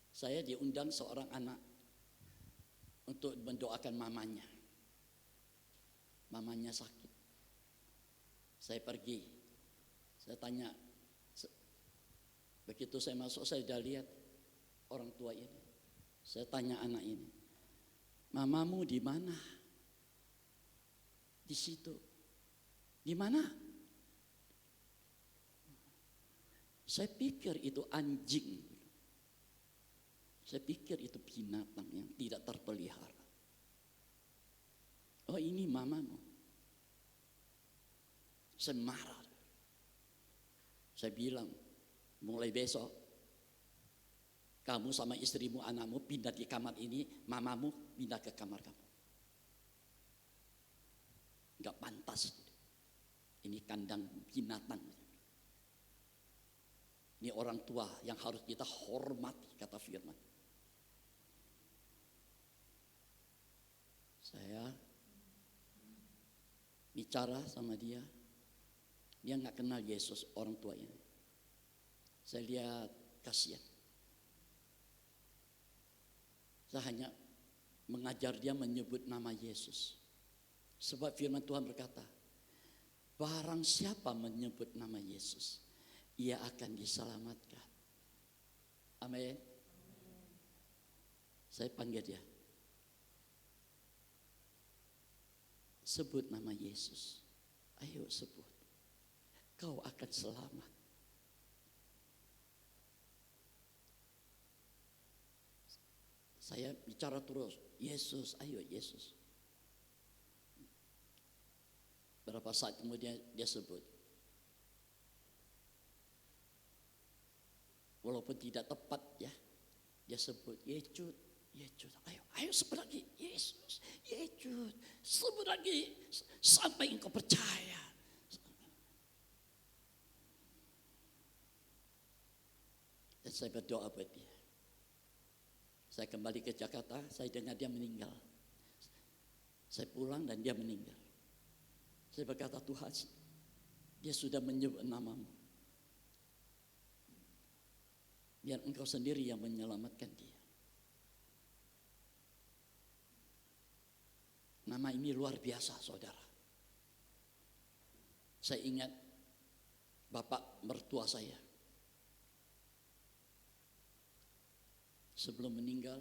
saya diundang seorang anak untuk mendoakan mamanya. Mamanya sakit. Saya pergi, saya tanya, begitu saya masuk saya sudah lihat orang tua ini. Saya tanya anak ini, mamamu di mana? Di situ. Di mana? Saya pikir itu anjing. Saya pikir itu binatang yang tidak terpelihara. Oh, ini mamamu. Saya marah. Saya bilang, mulai besok kamu sama istrimu, anakmu pindah di kamar ini, mamamu pindah ke kamar kamu. Enggak pantas. Ini kandang binatang. Ini orang tua yang harus kita hormati, kata firman. Saya bicara sama dia, dia nggak kenal Yesus, orang tua ini. Saya lihat kasihan. Saya hanya mengajar dia menyebut nama Yesus. Sebab firman Tuhan berkata, barang siapa menyebut nama Yesus, ia akan diselamatkan. Amin. Saya panggil dia. Sebut nama Yesus. Ayo sebut. Kau akan selamat. Saya bicara terus, Yesus, ayo Yesus. Berapa saat kemudian dia sebut. Walaupun tidak tepat ya, dia sebut Yesus, Yesus. Ayo sebut lagi, Yesus, Yesus. Sebut lagi sampai engkau percaya. Dan saya berdoa buat dia. Saya kembali ke Jakarta, saya dengar dia meninggal. Saya pulang dan dia meninggal. Saya berkata, Tuhan, dia sudah menyebut namamu. Biar engkau sendiri yang menyelamatkan dia. Nama ini luar biasa, saudara. Saya ingat bapak mertua saya. Sebelum meninggal,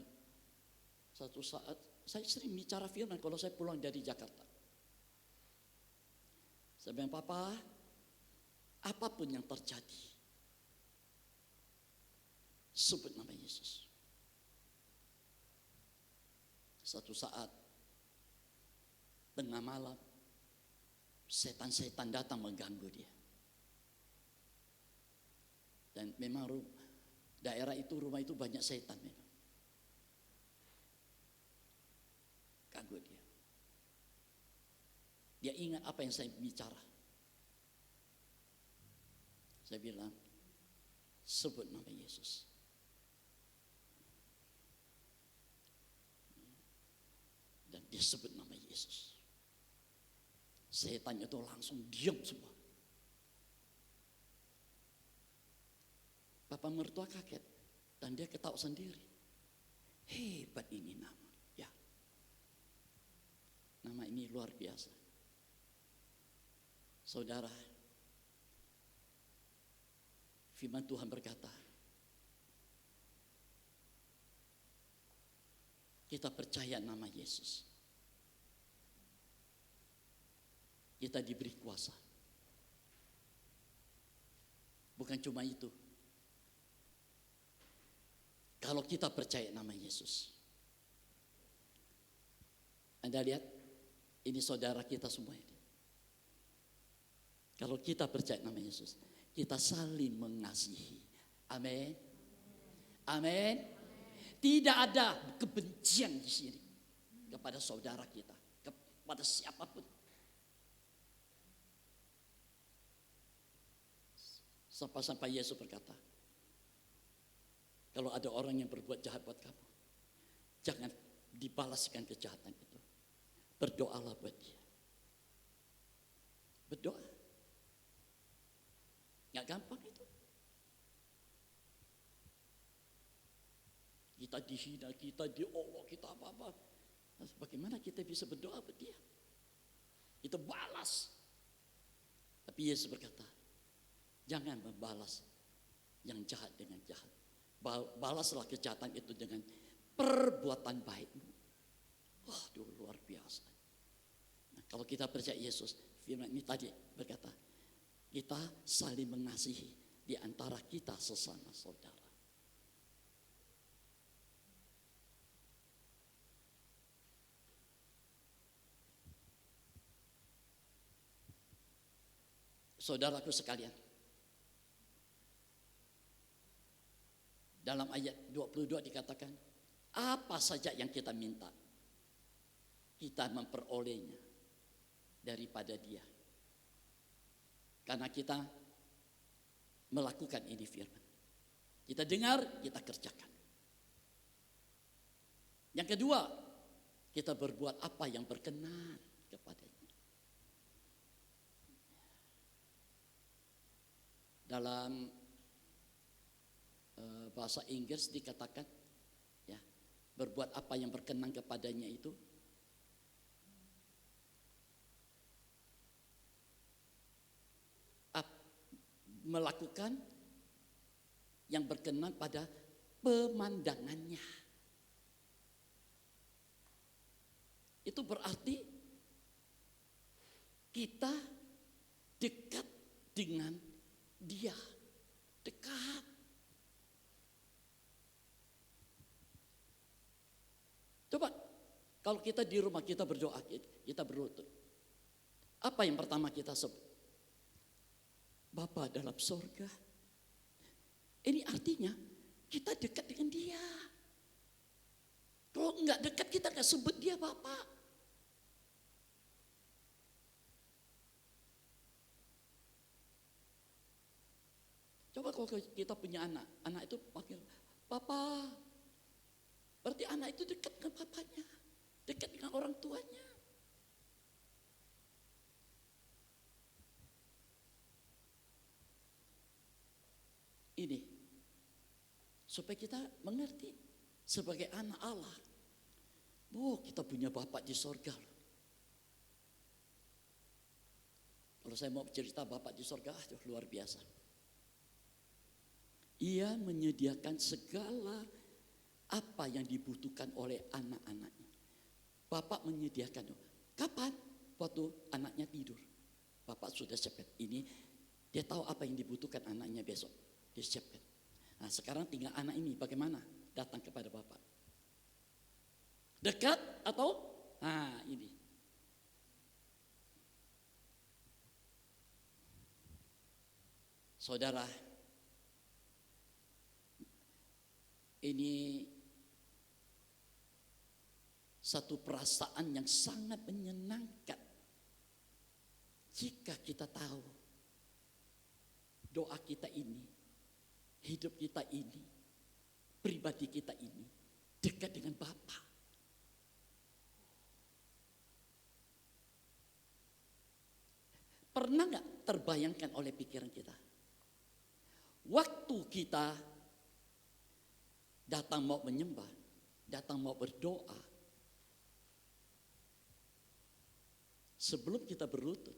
Satu saat saya sering bicara firman kalau saya pulang dari Jakarta. Saya bilang, Papa, apapun yang terjadi, sebut nama Yesus. Satu saat, tengah malam, setan-setan datang mengganggu dia. Dan memang daerah itu, rumah itu banyak setan memang. Ganggu dia. Dia ingat apa yang saya bicara. Saya bilang, sebut nama Yesus. Dan dia sebut nama Yesus. Setan itu langsung diam semua. Bapak mertua kaget. Dan dia ketawa sendiri. Hebat ini nama. Ya. Nama ini luar biasa. Saudara, firman Tuhan berkata, kita percaya nama Yesus. Kita diberi kuasa. Bukan cuma itu. Kalau kita percaya nama Yesus. Anda lihat, ini saudara kita semua ini. Kalau kita percaya nama Yesus, kita saling mengasihi. Amin. Amin. Tidak ada kebencian di sini kepada saudara kita, kepada siapapun. Sampai Yesus berkata, kalau ada orang yang berbuat jahat buat kamu, jangan dibalaskan kejahatan itu. Berdoalah buat dia. Berdoa. Gak gampang itu. Kita dihina, kita diolok, kita apa-apa. Bagaimana kita bisa berdoa buat dia? Kita balas. Tapi Yesus berkata, jangan membalas yang jahat dengan jahat. Balaslah kejahatan itu dengan perbuatan baikmu. Wah, luar biasa. Nah, kalau kita percaya Yesus, firman ini tadi berkata, kita saling mengasihi di antara kita sesama saudara. Saudaraku sekalian, dalam ayat 22 dikatakan, apa saja yang kita minta, kita memperolehnya daripada Dia. Karena kita melakukan ini firman. Kita dengar, kita kerjakan. Yang kedua, kita berbuat apa yang berkenan kepadanya. Dalam bahasa Inggris dikatakan, ya, berbuat apa yang berkenan kepadanya itu melakukan yang berkenan pada pemandangannya. Itu berarti kita dekat dengan Dia. Dekat. Coba kalau kita di rumah kita berdoa, kita berlutut. Apa yang pertama kita sebut? Bapa dalam sorga. Ini artinya kita dekat dengan Dia. Kalau enggak dekat kita enggak sebut Dia Bapa. Coba kalau kita punya anak itu panggil Papa. Berarti anak itu dekat dengan papanya, dekat dengan orang tuanya. Ini supaya kita mengerti sebagai anak Allah. Oh, kita punya Bapak di sorga. Kalau saya mau cerita Bapak di sorga, luar biasa. Ia menyediakan segala apa yang dibutuhkan oleh anak-anaknya. Bapak menyediakan. Kapan? Waktu anaknya tidur. Bapak sudah siapkan. Ini dia tahu apa yang dibutuhkan anaknya besok. Dia siapkan. Nah sekarang tinggal anak ini bagaimana datang kepada Bapak. Dekat atau? Nah ini. Saudara, ini satu perasaan yang sangat menyenangkan jika kita tahu doa kita ini, hidup kita ini, pribadi kita ini dekat dengan Bapa. Pernah nggak terbayangkan oleh pikiran kita? Waktu kita datang mau menyembah, datang mau berdoa, sebelum kita berlutut,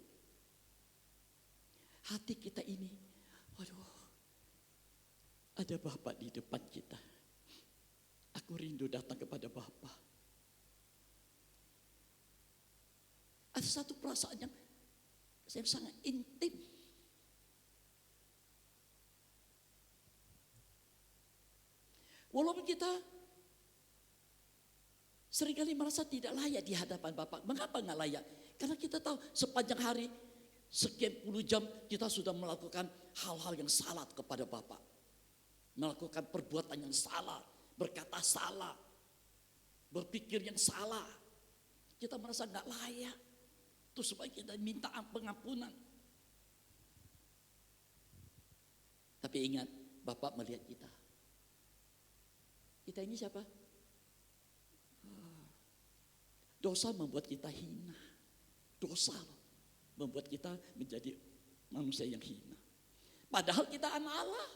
hati kita ini, waduh, ada Bapa di depan kita. Aku rindu datang kepada Bapa. Ada satu perasaan yang sangat intim. Walaupun kita seringkali merasa tidak layak di hadapan Bapa. Mengapa nggak layak? Karena kita tahu sepanjang hari, sekian puluh jam kita sudah melakukan hal-hal yang salah kepada Bapa. Melakukan perbuatan yang salah, berkata salah, berpikir yang salah. Kita merasa nggak layak. Itu supaya kita minta pengampunan. Tapi ingat, Bapak melihat kita. Kita ini siapa? Dosa membuat kita hina. Dosa membuat kita menjadi manusia yang hina. Padahal kita anak Allah.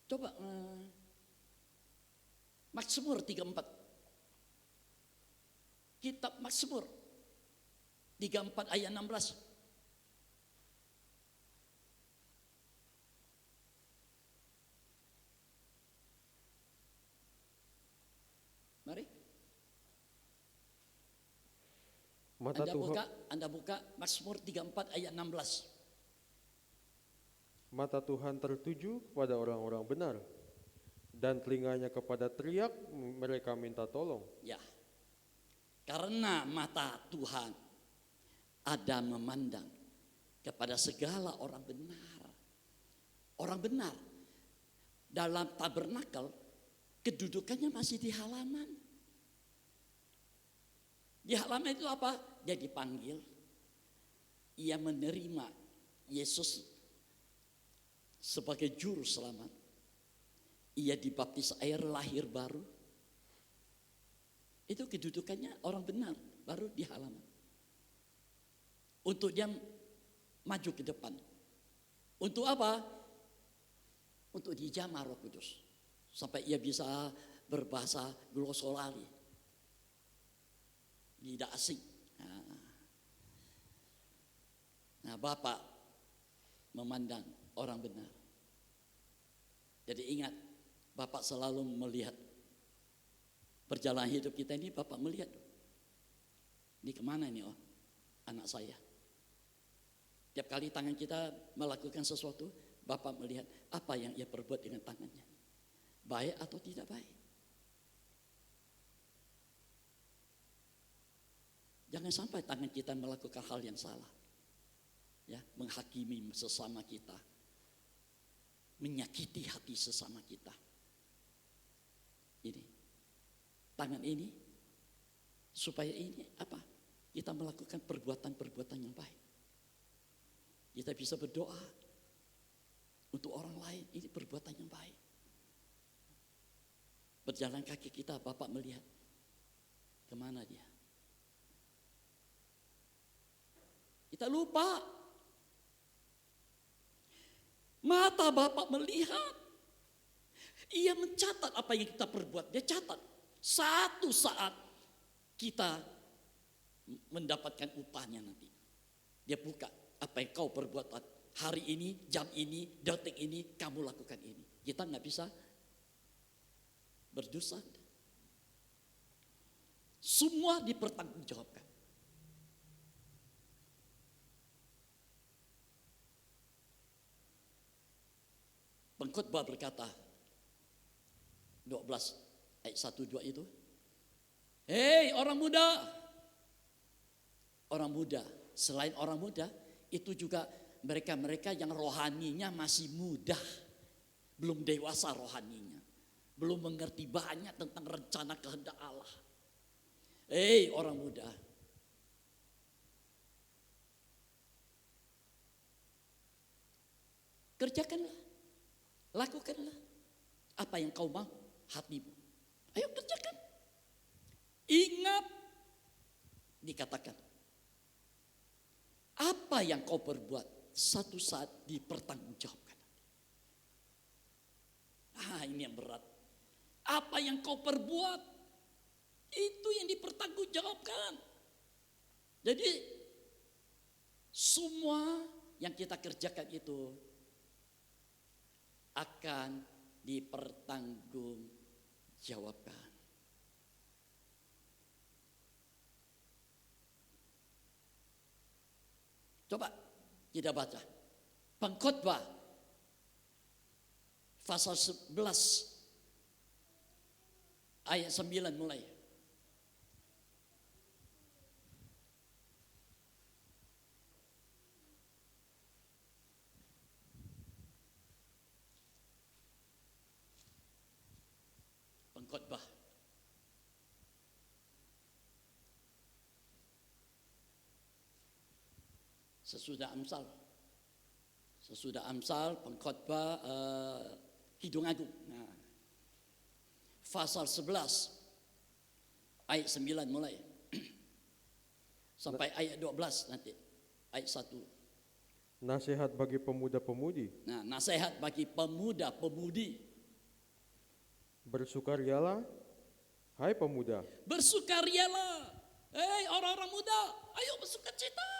Coba Mazmur 34. Kitab Mazmur 34 ayat 16. Mari. Mata Tuhan, Anda buka Mazmur 34 ayat 16. mata Tuhan tertuju kepada orang-orang benar, dan telinganya kepada teriak mereka minta tolong. Ya. Karena mata Tuhan ada memandang kepada segala orang benar. Orang benar dalam tabernakel kedudukannya masih di halaman. Di halaman itu apa? Dia dipanggil. Ia menerima Yesus sebagai juru selamat. Ia dibaptis air lahir baru. Itu kedudukannya orang benar, baru di halaman. Untuk dia maju ke depan. Untuk apa? Untuk dijamah Roh Kudus. Sampai ia bisa berbahasa glosolali. Tidak asing. Nah, Bapak memandang orang benar. Jadi ingat, Bapak selalu melihat perjalanan hidup kita ini. Bapak melihat, ini kemana ini anak saya. Tiap kali tangan kita melakukan sesuatu, Bapak melihat apa yang ia perbuat dengan tangannya. Baik atau tidak baik. Jangan sampai tangan kita melakukan hal yang salah. Ya, menghakimi sesama kita. Menyakiti hati sesama kita. Ini. Tangan ini supaya ini apa? Kita melakukan perbuatan-perbuatan yang baik. Kita bisa berdoa untuk orang lain, ini perbuatan yang baik. Berjalan kaki kita, Bapak melihat kemana dia. Kita lupa. Mata Bapak melihat. Ia mencatat apa yang kita perbuat. Dia catat. Satu saat kita mendapatkan upahnya nanti. Dia buka Apa yang kau perbuat hari ini, jam ini, detik ini, kamu lakukan ini. Kita nggak bisa berdosa. Semua dipertanggungjawabkan. Pengkhotbah berkata 12 ayat 1-2 itu, hei orang muda. Orang muda, selain orang muda, itu juga mereka-mereka yang rohaninya masih muda. Belum dewasa rohaninya. Belum mengerti banyak tentang rencana kehendak Allah. Hei orang muda. Kerjakanlah. Lakukanlah. Apa yang kau mau, hatimu. Ayo kerjakan. Ingat, dikatakan. Apa yang kau perbuat, satu saat dipertanggungjawabkan. Ini yang berat. Apa yang kau perbuat, itu yang dipertanggungjawabkan. Jadi, semua yang kita kerjakan itu akan dipertanggungjawabkan. Coba kita baca. Pengkhotbah pasal 11 ayat 9 mulai. Pengkhotbah. Sesudah Amsal, pengkhotbah Hidung Agung. Nah, pasal 11 ayat 9 mulai sampai ayat 12 nanti ayat 1. Nasihat bagi pemuda-pemudi. Nah, nasihat bagi pemuda-pemudi. Bersukarialah, hai pemuda. Bersukarialah, hei orang-orang muda, ayo bersukacita.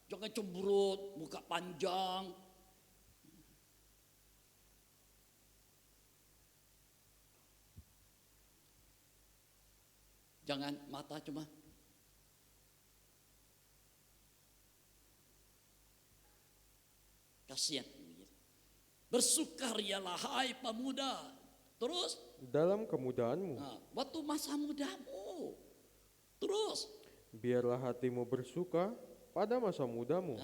Jangan cemberut, muka panjang. Jangan mata cuma kasihan. Bersukarialah hai pemuda. Terus Dalam kemudaanmu, waktu masa mudamu. Terus biarlah hatimu bersuka pada masa mudamu.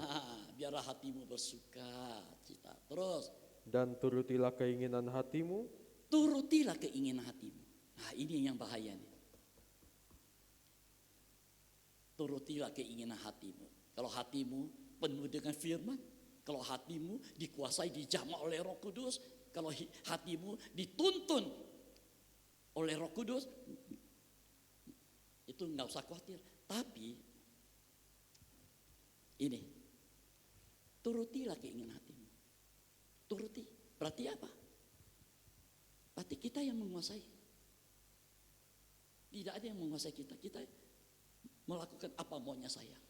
Biarlah hatimu bersuka cita. Terus Dan turutilah keinginan hatimu. turutilah keinginan hatimu. Nah, ini yang bahaya nih. Turutilah keinginan hatimu. Kalau hatimu penuh dengan firman, kalau hatimu dikuasai, dijamah oleh Roh Kudus, kalau hatimu dituntun oleh Roh Kudus, itu nggak usah khawatir. Tapi ini, turutilah keinginan hatimu. Turuti, berarti apa? Berarti kita yang menguasai. Tidak ada yang menguasai kita. Kita melakukan apa maunya saya.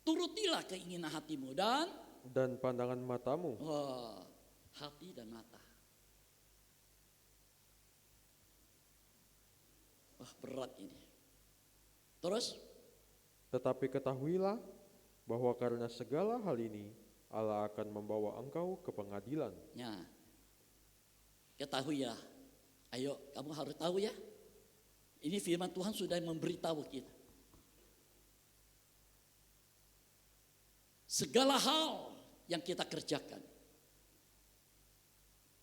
Turutilah keinginan hatimu Dan pandangan matamu. Hati dan mata. Berat ini. Terus? Tetapi ketahuilah bahwa karena segala hal ini Allah akan membawa engkau ke pengadilan. Ya. Ketahui ya. Ayo, kamu harus tahu ya. Ini firman Tuhan sudah memberitahu kita. Segala hal yang kita kerjakan,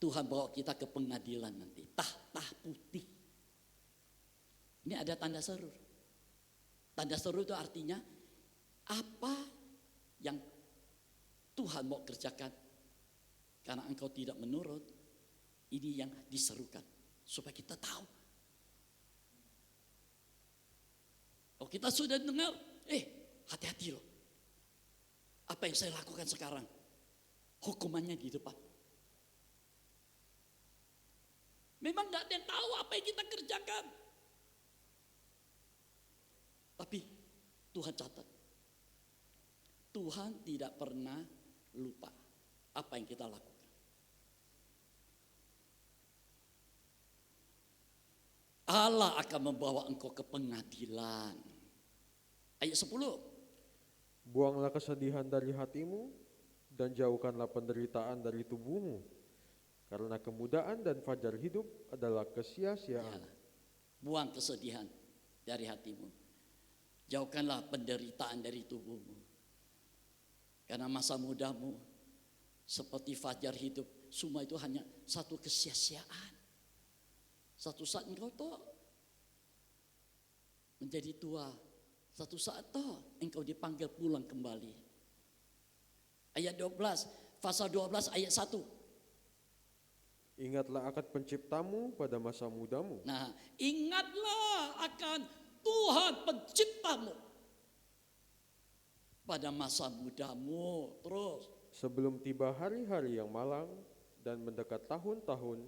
Tuhan bawa kita ke pengadilan nanti. Tahta putih. Ini ada tanda seru. Tanda seru itu artinya apa yang Tuhan mau kerjakan karena engkau tidak menurut, ini yang diserukan supaya kita tahu. Kalau kita sudah dengar, hati-hati loh. Apa yang saya lakukan sekarang? Hukumannya di depan. Memang gak ada yang tahu apa yang kita kerjakan. Tapi Tuhan catat. Tuhan tidak pernah lupa apa yang kita lakukan. Allah akan membawa engkau ke pengadilan. Ayat 10. Buanglah kesedihan dari hatimu dan jauhkanlah penderitaan dari tubuhmu. Karena kemudahan dan fajar hidup adalah kesia-siaan. Ya, buang kesedihan dari hatimu. Jauhkanlah penderitaan dari tubuhmu. Karena masa mudamu seperti fajar hidup, semua itu hanya satu kesia-siaan. Satu saat engkau toh menjadi tua. Satu saat toh engkau dipanggil pulang kembali. Ayat 12, pasal 12 ayat 1. Ingatlah akan penciptamu pada masa mudamu. Nah, ingatlah akan Tuhan penciptamu pada masa mudamu. Terus, Sebelum tiba hari-hari yang malang dan mendekat tahun-tahun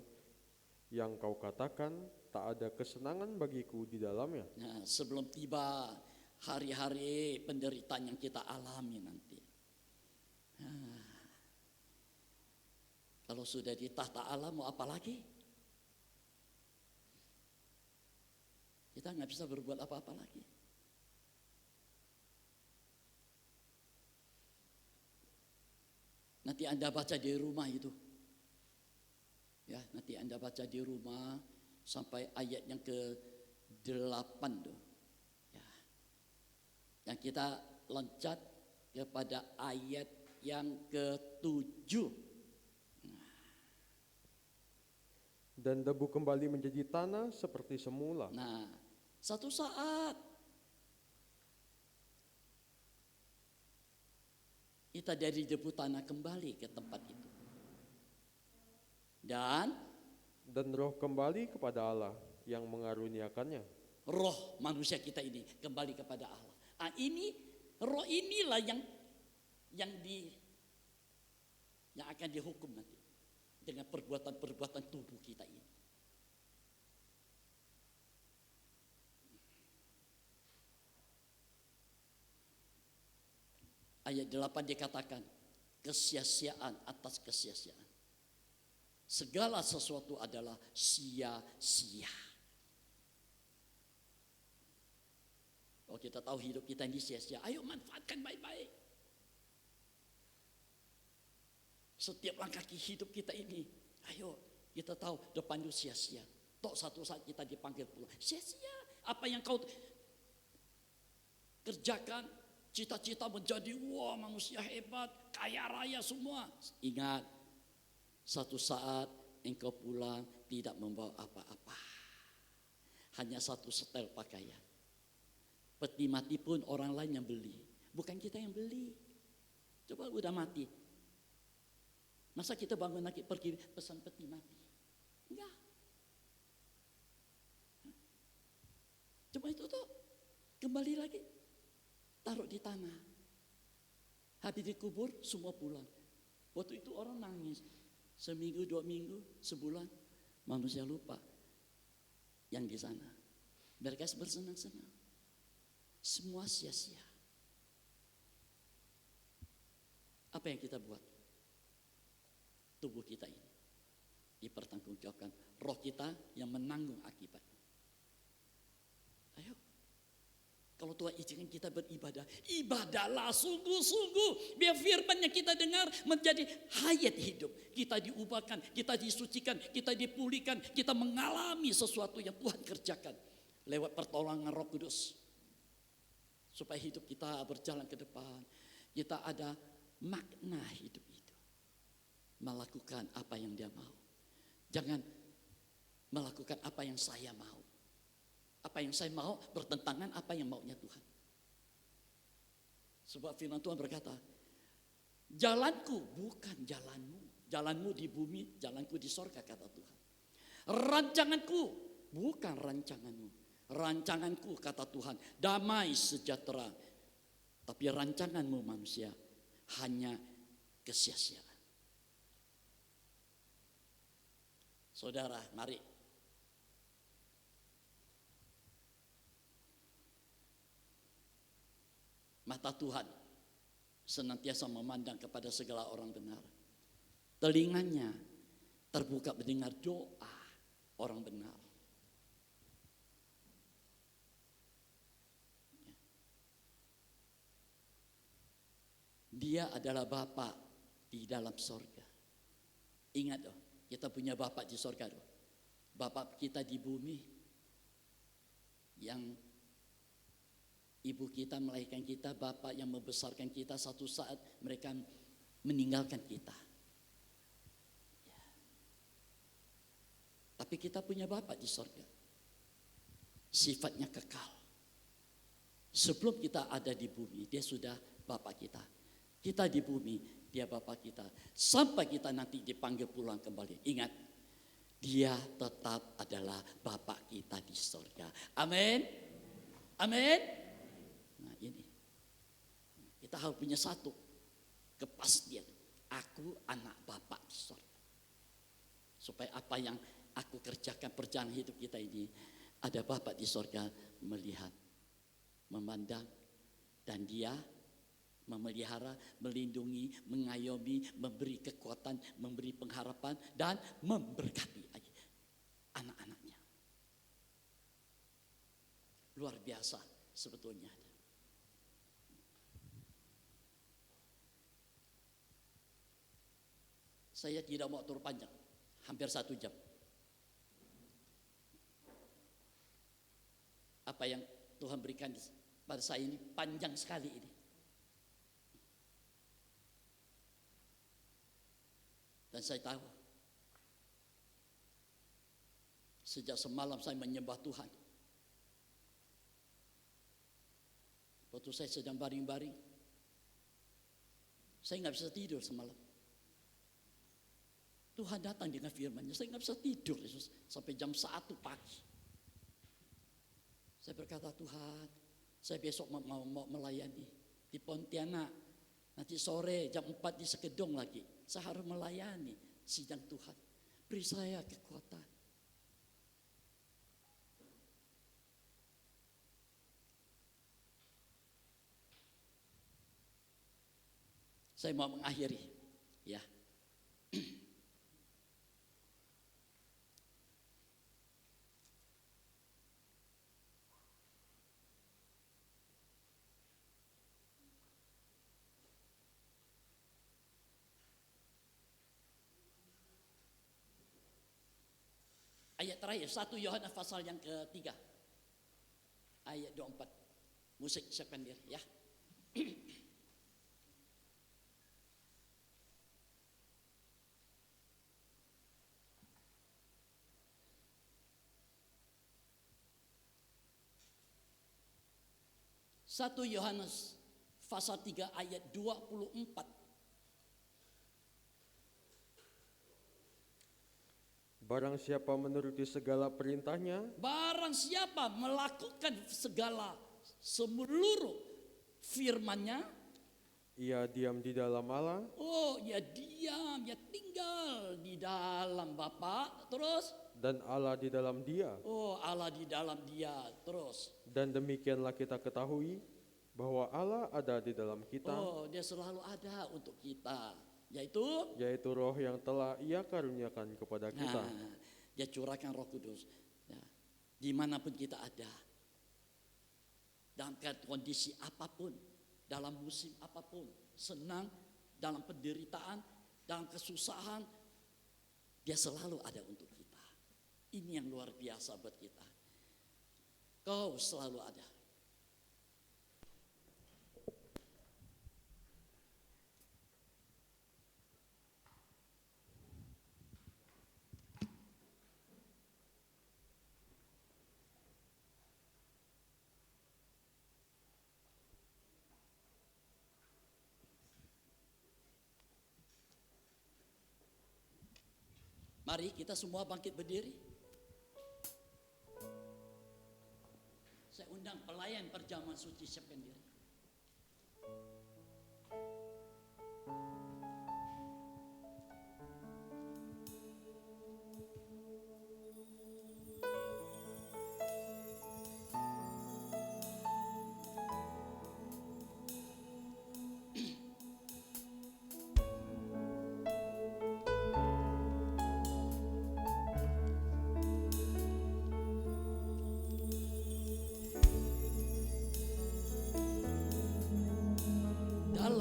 yang kau katakan tak ada kesenangan bagiku di dalamnya. nah, sebelum tiba hari-hari penderitaan yang kita alami nanti. Kalau sudah di tahta Allah mau apa lagi? Kita nggak bisa berbuat apa-apa lagi. Nanti Anda baca di rumah itu. Ya, nanti Anda baca di rumah sampai ayat yang ke-8 tuh. Ya. Yang kita loncat kepada ayat yang ke-7. Dan debu kembali menjadi tanah seperti semula. Nah, satu saat kita dari debu tanah kembali ke tempat itu. Dan Dan roh kembali kepada Allah yang mengaruniakannya. roh manusia kita ini kembali kepada Allah. Ah, ini roh inilah yang akan dihukum nanti dengan perbuatan-perbuatan tubuh kita ini. Ayat 8 dikatakan kesia-siaan atas kesia-siaan. Segala sesuatu adalah sia-sia. Kalau kita tahu hidup kita ini sia-sia, ayo manfaatkan baik-baik. Setiap langkah hidup kita ini, ayo kita tahu depan itu sia-sia. Tok satu saat kita dipanggil pulang, sia-sia. Apa yang kau kerjakan, cita-cita menjadi wah manusia hebat, kaya raya semua. Ingat, satu saat engkau pulang tidak membawa apa-apa. Hanya satu setel pakaian. Peti mati pun orang lain yang beli. Bukan kita yang beli. Coba udah mati. Masa kita bangun lagi pergi pesan peti mati? Enggak. Coba itu tuh kembali lagi. Taruh di tanah. Habis dikubur semua pulang. Waktu itu orang nangis. Seminggu, 2 minggu, sebulan. Manusia lupa yang di sana. Mereka bersenang-senang. Semua sia-sia. Apa yang kita buat? Tubuh kita ini dipertanggungjawabkan. Roh kita yang menanggung akibatnya. Ayo. Kalau Tuhan izinkan kita beribadah, ibadahlah sungguh-sungguh. Biar firman yang kita dengar menjadi hayat hidup. Kita diubahkan, kita disucikan, kita dipulihkan, kita mengalami sesuatu yang Tuhan kerjakan. Lewat pertolongan Roh Kudus. Supaya hidup kita berjalan ke depan. Kita ada makna hidup itu. Melakukan apa yang Dia mau. Jangan melakukan apa yang saya mau. Apa yang saya mau bertentangan apa yang maunya Tuhan. Sebab firman Tuhan berkata, jalanku bukan jalanmu. Jalanmu di bumi, jalanku di sorga, kata Tuhan. Rancanganku bukan rancanganmu. Rancanganku, kata Tuhan, damai sejahtera. Tapi rancanganmu manusia hanya kesia-siaan. Saudara, mari mata Tuhan senantiasa memandang kepada segala orang benar. Telinganya terbuka mendengar doa orang benar. Dia adalah Bapa di dalam sorga. Ingat loh, kita punya Bapa di sorga loh. Bapa kita di bumi yang ibu kita melahirkan kita, Bapa yang membesarkan kita, satu saat mereka meninggalkan kita. Ya. Tapi kita punya Bapa di sorga. Sifatnya kekal. Sebelum kita ada di bumi, dia sudah Bapa kita. Kita di bumi, dia Bapa kita. Sampai kita nanti dipanggil pulang kembali. Ingat, dia tetap adalah Bapa kita di sorga. Amin. Amin. Nah ini, kita harus punya satu kepastian. Aku anak Bapa di sorga. Supaya apa yang aku kerjakan perjalanan hidup kita ini, ada Bapa di sorga melihat, memandang, dan dia memelihara, melindungi, mengayomi, memberi kekuatan, memberi pengharapan, dan memberkati anak-anaknya. Luar biasa sebetulnya. Saya tidak mau turun panjang, hampir 1 jam. Apa yang Tuhan berikan pada saya ini panjang sekali ini. Dan saya tahu, sejak semalam saya menyembah Tuhan. Waktu saya sedang baring-baring, saya nggak bisa tidur semalam. Tuhan datang dengan firman-Nya, saya nggak bisa tidur Yesus, sampai jam 1 pagi. Saya berkata, Tuhan, saya besok mau melayani di Pontianak. Nanti sore jam 4 di Sekedong lagi. Saya harus melayani sidang Tuhan. Beri saya kekuatan. Saya mau mengakhiri, ya. Ayat terakhir, 1 Yohanes pasal yang ketiga. Ayat 24. Musik siapkan diri, ya. Satu Yohanes pasal 3 ayat 24. Barang siapa menuruti segala perintahnya, Barang siapa melakukan segala seluruh firman-Nya, ia diam di dalam Allah, oh ya diam, ya tinggal di dalam Bapa, terus dan Allah di dalam dia. oh Allah di dalam dia, terus Dan demikianlah kita ketahui bahwa Allah ada di dalam kita, oh dia selalu ada untuk kita, yaitu yaitu roh yang telah ia karuniakan kepada kita. nah, dia curahkan Roh Kudus ya, dimanapun kita ada, dalam kondisi apapun, dalam musim apapun, senang, dalam penderitaan, dalam kesusahan, dia selalu ada untuk kita. Ini yang luar biasa buat kita. Kau selalu ada. Mari kita semua bangkit berdiri. Saya undang pelayan perjamuan suci siapkan diri.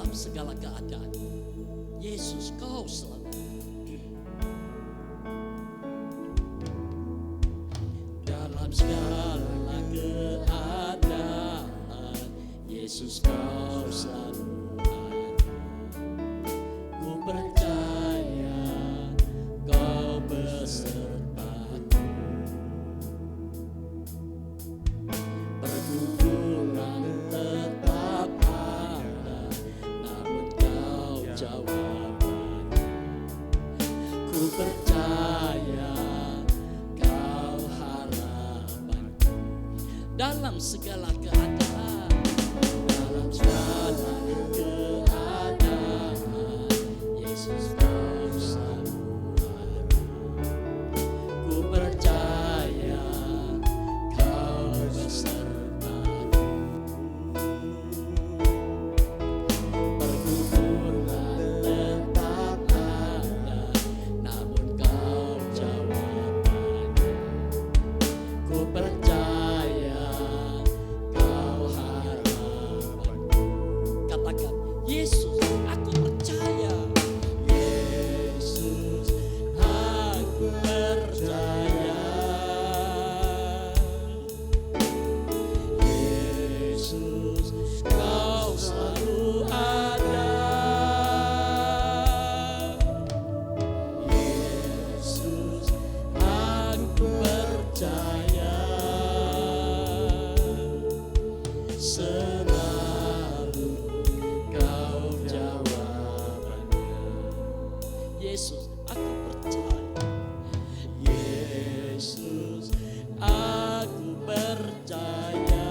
dalam segala keadaan. Yesus, Kau selalu. Dalam segala keadaan, Yesus, Kau selalu ada. Ku percaya Kau besertaku. Pergumulan tetap ada, namun Kau jawabannya. Ku percaya Kau harapanku. Dalam segala keadaan, dalam segala keadaan, Yesus Kau selalu ada. Ku percaya Kau besertaku. Pergumulan tetap ada, namun Kau jawabannya. Ku percaya Kau harapanku. Katakan, Yesus, aku percaya. Yesus, aku percaya. Yesus, Kau selalu ada. Yesus, aku percaya. Selalu Kau jawabannya. Yesus, aku percaya. Yesus, aku percaya.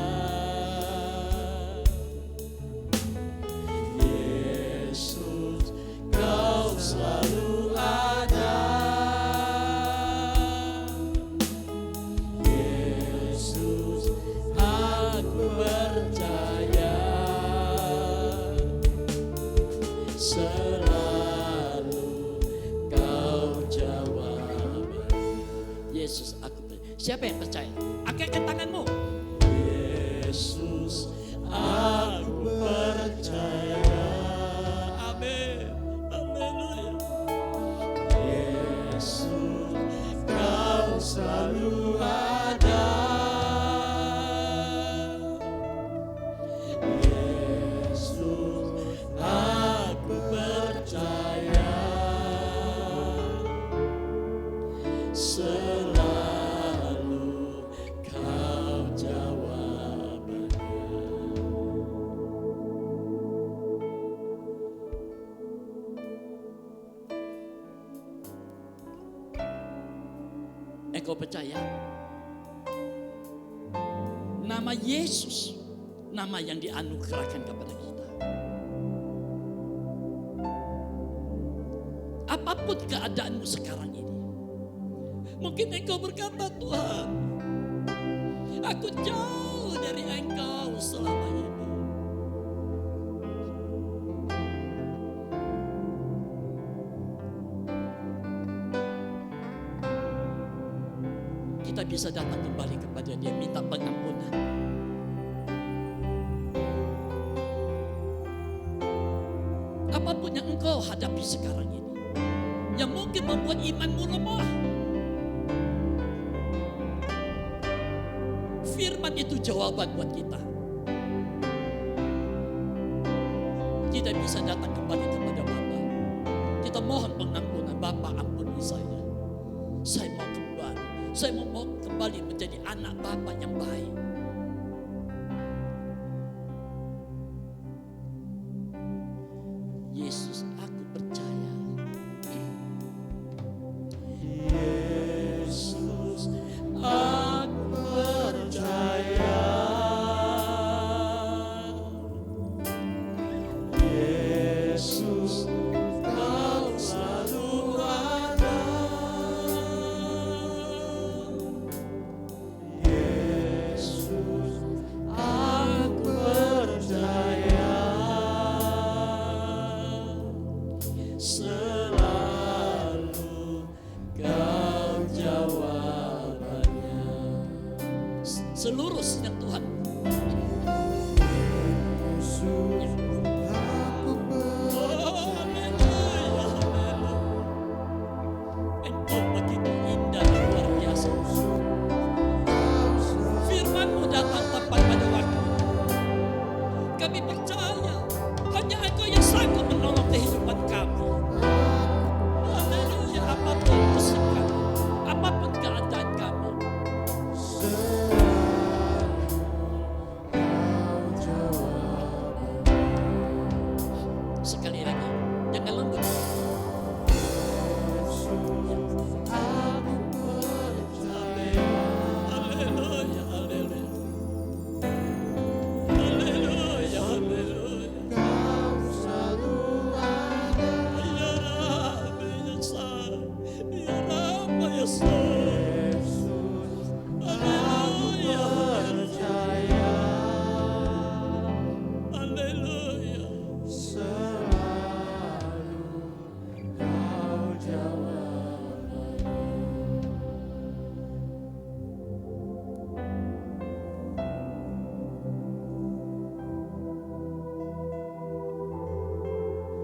Yesus, Kau selalu ada. Yesus, aku percaya. Selalu Kau jawabannya. Yesus, aku percaya. Siapa yang percaya? Angkatkan tanganmu. Yesus, aku percaya. Amin. Haleluya. Yesus, Kau selalu ada. Yesus, aku percaya. Selalu Kau jawabannya. Engkau percaya? Nama Yesus, nama yang dianugerahkan kepada kita. Apapun keadaanmu sekarang ini, mungkin engkau berkata, Tuhan, aku jauh dari Engkau selama ini. Kita bisa datang kembali kepada Dia, minta pengampunan. Apapun yang engkau hadapi sekarang ini, yang mungkin membuat imanmu lemah, firman itu jawaban buat kita. Kita bisa datang kembali kepada Bapa. Kita mohon pengampunan. Bapa, ampuni saya. Saya mau kembali. Saya mau kembali menjadi anak Bapa yang baik. Yesus, aku percaya. Yesus, aku percaya. Yesus, Kau selalu ada. Yesus, aku percaya. Selalu Kau jawabannya. Seluruh sidang Tuhan. Yesus, aku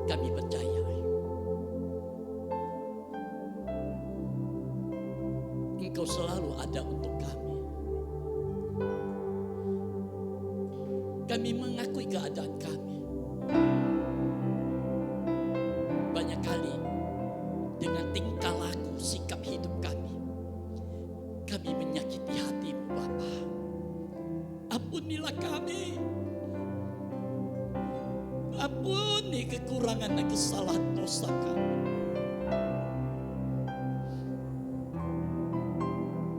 Kami percaya Engkau selalu ada untuk kami. Kami mengakui keadaan kami. Banyak kali dengan tingkah laku, sikap hidup kami menyakiti hati-Mu Bapa. Ampunilah kami. Ampuni kekurangan dan kesalahan dosa kami.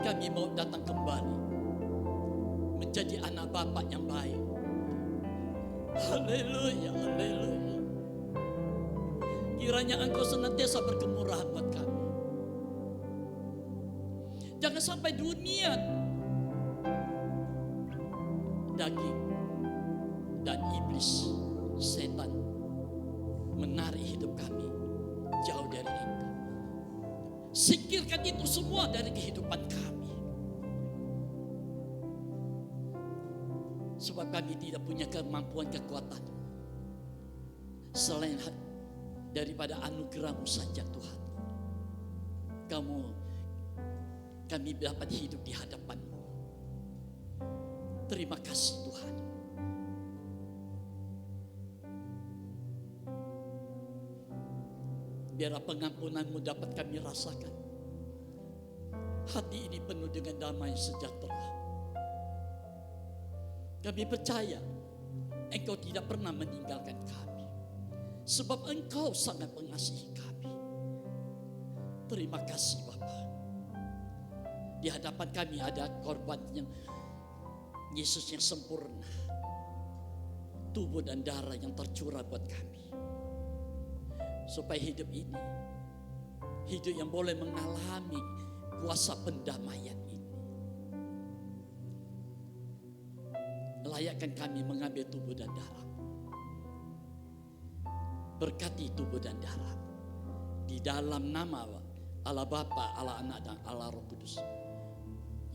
Kami mau datang kembali menjadi anak Bapa yang baik. Haleluya, haleluya. Kiranya Engkau senantiasa berkemurahan buat kami. Jangan sampai dunia, daging, dan iblis, setan menarik hidup kami jauh dari Engkau. Singkirkan itu semua dari kehidupan kami. Sebab kami tidak punya kemampuan kekuatan selain daripada anugerah-Mu saja Tuhan. Kami dapat hidup di hadapan-Mu. Terima kasih Tuhan. Biar pengampunan-Mu dapat kami rasakan. Hati ini penuh dengan damai sejahtera. Kami percaya Engkau tidak pernah meninggalkan kami. Sebab Engkau sangat mengasihi kami. Terima kasih Bapa. Di hadapan kami ada korban yang Yesus yang sempurna. Tubuh dan darah yang tercurah buat kami. Supaya hidup ini, hidup yang boleh mengalami kuasa pendamaian ini. Layakkan kami mengambil tubuh dan darah. Berkati tubuh dan darah. Di dalam nama Allah Bapa, Allah Anak dan Allah Roh Kudus.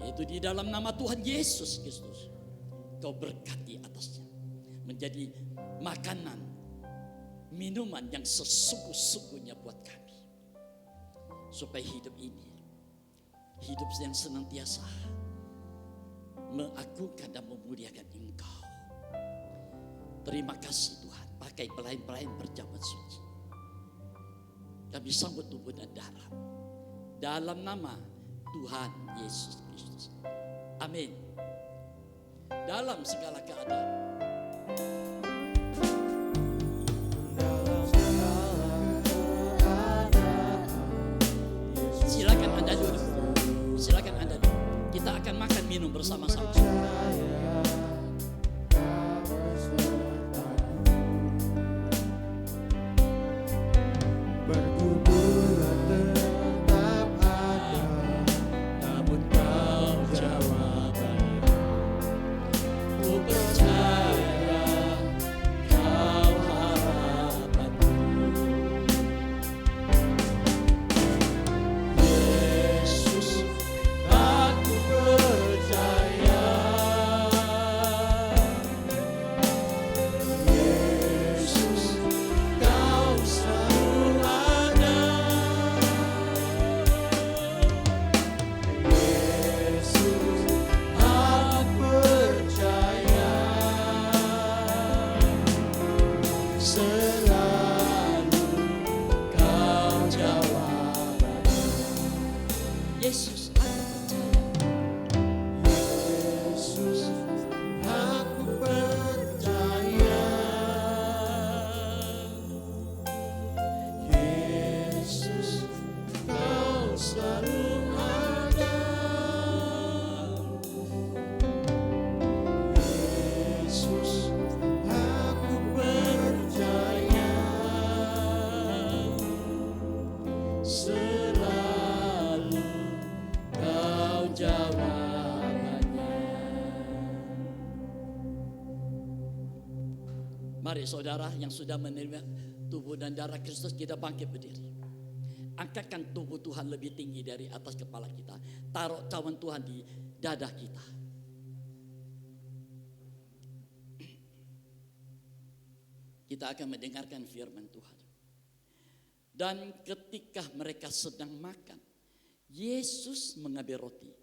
Yaitu di dalam nama Tuhan Yesus Kristus. Kau berkati atasnya. Menjadi makanan, minuman yang sesungguh-sungguhnya buat kami. Supaya hidup ini, hidup yang senantiasa mengagungkan dan memuliakan Engkau. Terima kasih Tuhan. Pakai pelayan-pelayan berjamaat suci. Kami sambut tubuh dan darah. Dalam nama Tuhan Yesus Kristus. Amin. Dalam segala keadaan. Silakan Anda duduk. Silakan Anda duduk. Kita akan makan minum bersama-sama. Pergumulan tetap ada, namun Kau jawaban. Ku percaya Kau harapanku. Yesus, aku percaya. Yesus, Kau selalu ada. Yesus, aku percaya. Selalu Kau jawaban. Yesus, aku percaya. Yesus, aku percaya. Yesus, Kau selalu ada. Yesus, aku percaya. Selalu Kau jawabannya. Mari saudara yang sudah menerima tubuh dan darah Kristus, kita bangkit berdiri. Angkatkan tubuh Tuhan lebih tinggi dari atas kepala kita. Taruh cawan Tuhan di dada kita. kita akan mendengarkan firman Tuhan. Dan ketika mereka sedang makan, Yesus mengambil roti,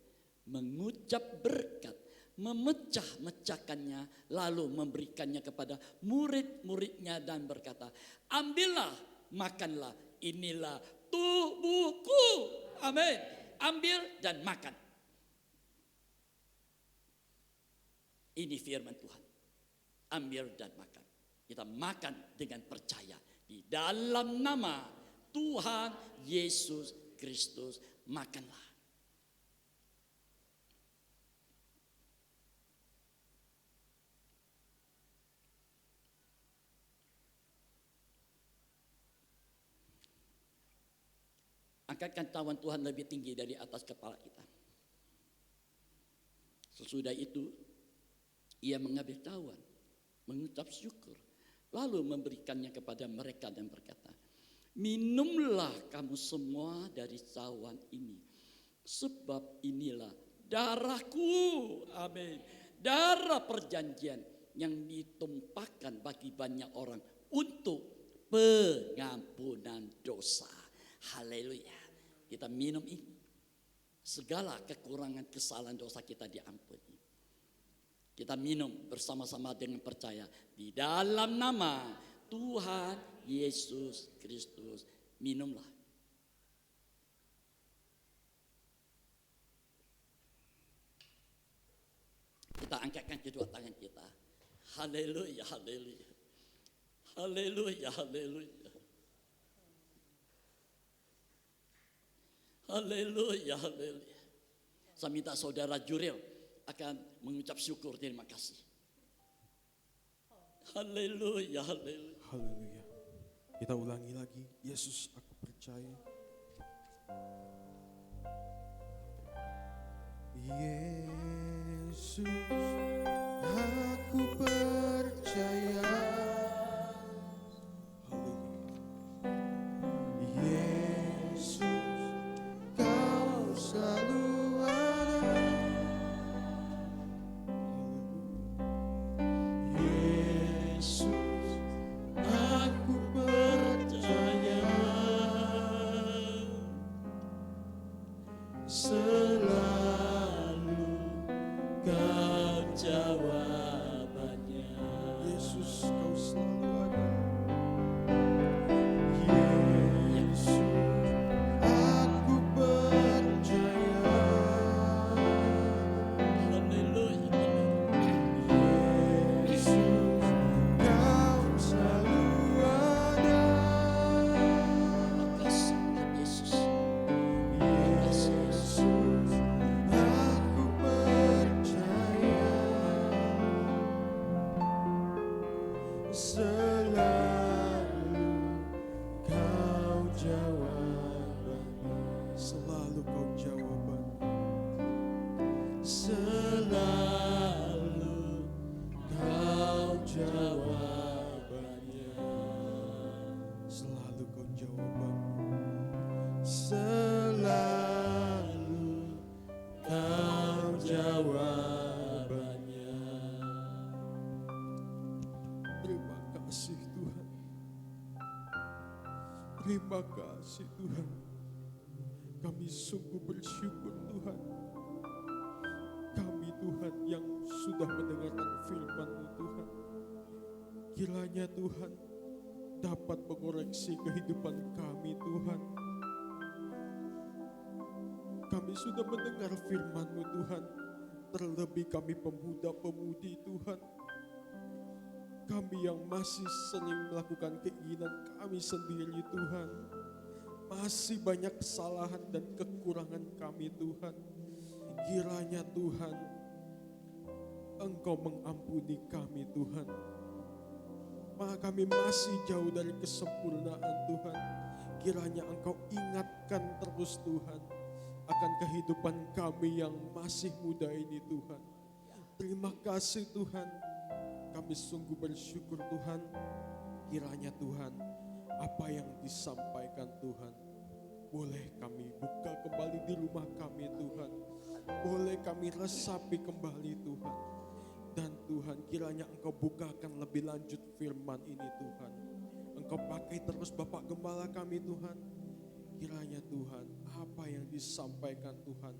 mengucap berkat, memecah-mecahkannya, lalu memberikannya kepada murid-muridnya dan berkata, ambillah, makanlah, inilah tubuhku. Amin. Ambil dan makan. Ini firman Tuhan. Ambil dan makan. Kita makan dengan percaya di dalam nama Tuhan Yesus Kristus. Makanlah. Angkatkan tangan Tuhan lebih tinggi dari atas kepala kita. Sesudah itu, ia mengambil cawan, mengucap syukur, lalu memberikannya kepada mereka dan berkata, minumlah kamu semua dari cawan ini, sebab inilah darahku, amin, darah perjanjian yang ditumpahkan bagi banyak orang untuk pengampunan dosa. Haleluya. Kita minum ini. Segala kekurangan kesalahan dosa kita diampuni. Kita minum bersama-sama dengan percaya di dalam nama Tuhan Yesus Kristus. Minumlah. Kita angkatkan kedua tangan kita. Haleluya, haleluya. Haleluya, haleluya. Haleluya, haleluya. Saya minta saudara Juril akan mengucap syukur, terima kasih. Haleluya, haleluya. Haleluya. Kita ulangi lagi. Yesus, aku percaya. Yesus, aku percaya. Terima kasih Tuhan. Kami sungguh bersyukur Tuhan. Kami Tuhan yang sudah mendengarkan firman-Mu Tuhan. Kiranya Tuhan dapat mengoreksi kehidupan kami Tuhan. Kami sudah mendengar firman-Mu Tuhan. Terlebih kami pemuda-pemudi Tuhan. Kami yang masih sering melakukan keinginan kami sendiri Tuhan. Masih banyak kesalahan dan kekurangan kami Tuhan. Kiranya Tuhan, Engkau mengampuni kami Tuhan. Maka kami masih jauh dari kesempurnaan Tuhan. Kiranya Engkau ingatkan terus Tuhan akan kehidupan kami yang masih muda ini Tuhan. Terima kasih Tuhan. Kami sungguh bersyukur Tuhan. Kiranya Tuhan, apa yang disampaikan Tuhan, boleh kami buka kembali di rumah kami Tuhan. Boleh kami resapi kembali Tuhan. Dan Tuhan, kiranya Engkau bukakan lebih lanjut firman ini Tuhan. Engkau pakai terus Bapak Gembala kami Tuhan. Kiranya Tuhan, apa yang disampaikan Tuhan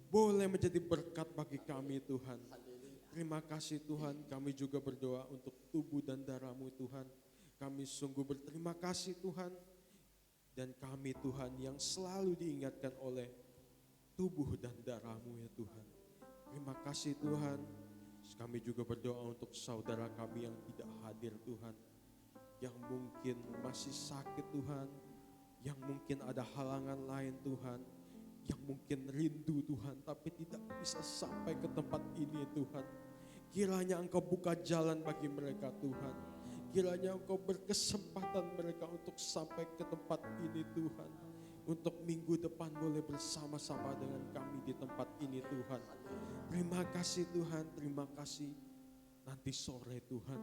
boleh menjadi berkat bagi kami Tuhan. Terima kasih Tuhan, kami juga berdoa untuk tubuh dan darah-Mu Tuhan. Kami sungguh berterima kasih Tuhan. Dan kami Tuhan yang selalu diingatkan oleh tubuh dan darah-Mu ya Tuhan. Terima kasih Tuhan. Kami juga berdoa untuk saudara kami yang tidak hadir Tuhan. Yang mungkin masih sakit Tuhan. Yang mungkin ada halangan lain Tuhan. Yang mungkin rindu Tuhan tapi tidak bisa sampai ke tempat ini Tuhan. Kiranya Engkau buka jalan bagi mereka Tuhan. Kiranya Engkau berkesempatan mereka untuk sampai ke tempat ini Tuhan. Untuk minggu depan boleh bersama-sama dengan kami di tempat ini Tuhan. Terima kasih Tuhan, terima kasih. Nanti sore Tuhan,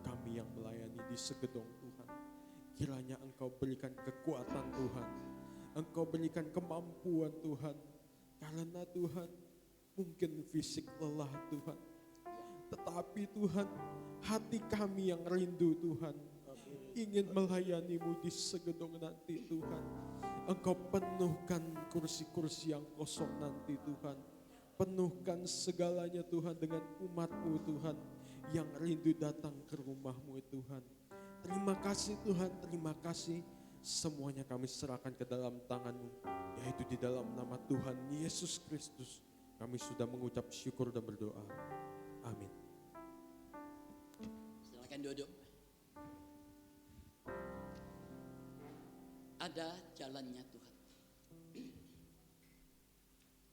kami yang melayani di Segedong Tuhan. Kiranya Engkau berikan kekuatan Tuhan. Engkau berikan kemampuan Tuhan. Karena Tuhan, mungkin fisik lelah Tuhan. Tetapi Tuhan, hati kami yang rindu Tuhan. Ingin melayani-Mu di Segedong nanti Tuhan. Engkau penuhkan kursi-kursi yang kosong nanti Tuhan. Penuhkan segalanya Tuhan dengan umat-Mu Tuhan. Yang rindu datang ke rumah-Mu Tuhan. Terima kasih Tuhan, terima kasih. Semuanya kami serahkan ke dalam tangan-Mu. Yaitu di dalam nama Tuhan Yesus Kristus. Kami sudah mengucap syukur dan berdoa. Amin. Silakan duduk. Ada jalannya Tuhan.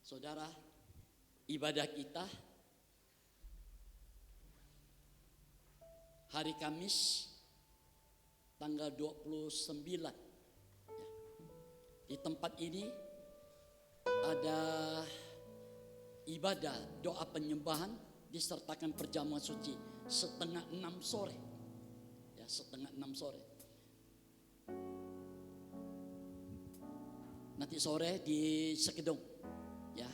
Saudara, ibadah kita hari Kamis tanggal 29. Ya. Di tempat ini ada ibadah doa penyembahan disertakan perjamuan suci 5:30 sore. Ya, 5:30 sore. Nanti sore di Segedong. Ya.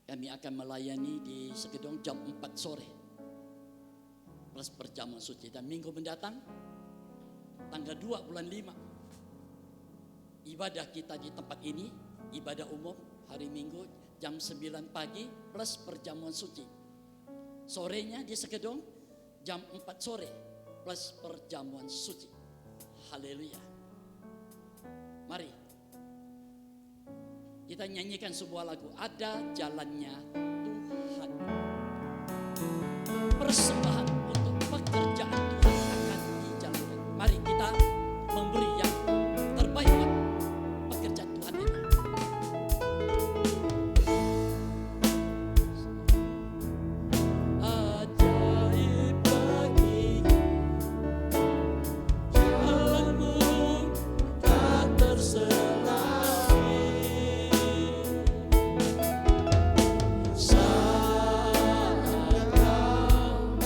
Kami akan melayani di Segedong jam 4 sore. Plus perjamuan suci. Dan minggu mendatang tanggal 2 bulan 5 ibadah kita di tempat ini, ibadah umum hari Minggu jam 9 pagi plus perjamuan suci. Sorenya di Segedong jam 4 sore plus perjamuan suci. Haleluya. Mari kita nyanyikan sebuah lagu, ada jalannya Tuhan. Persembahan untuk pekerjaan Tuhan akan dijalankan. Mari kita memberi yang terbaik buat pekerjaan Tuhan ini. Ajaib bagiku, jalanmu tak terselai. Saat kau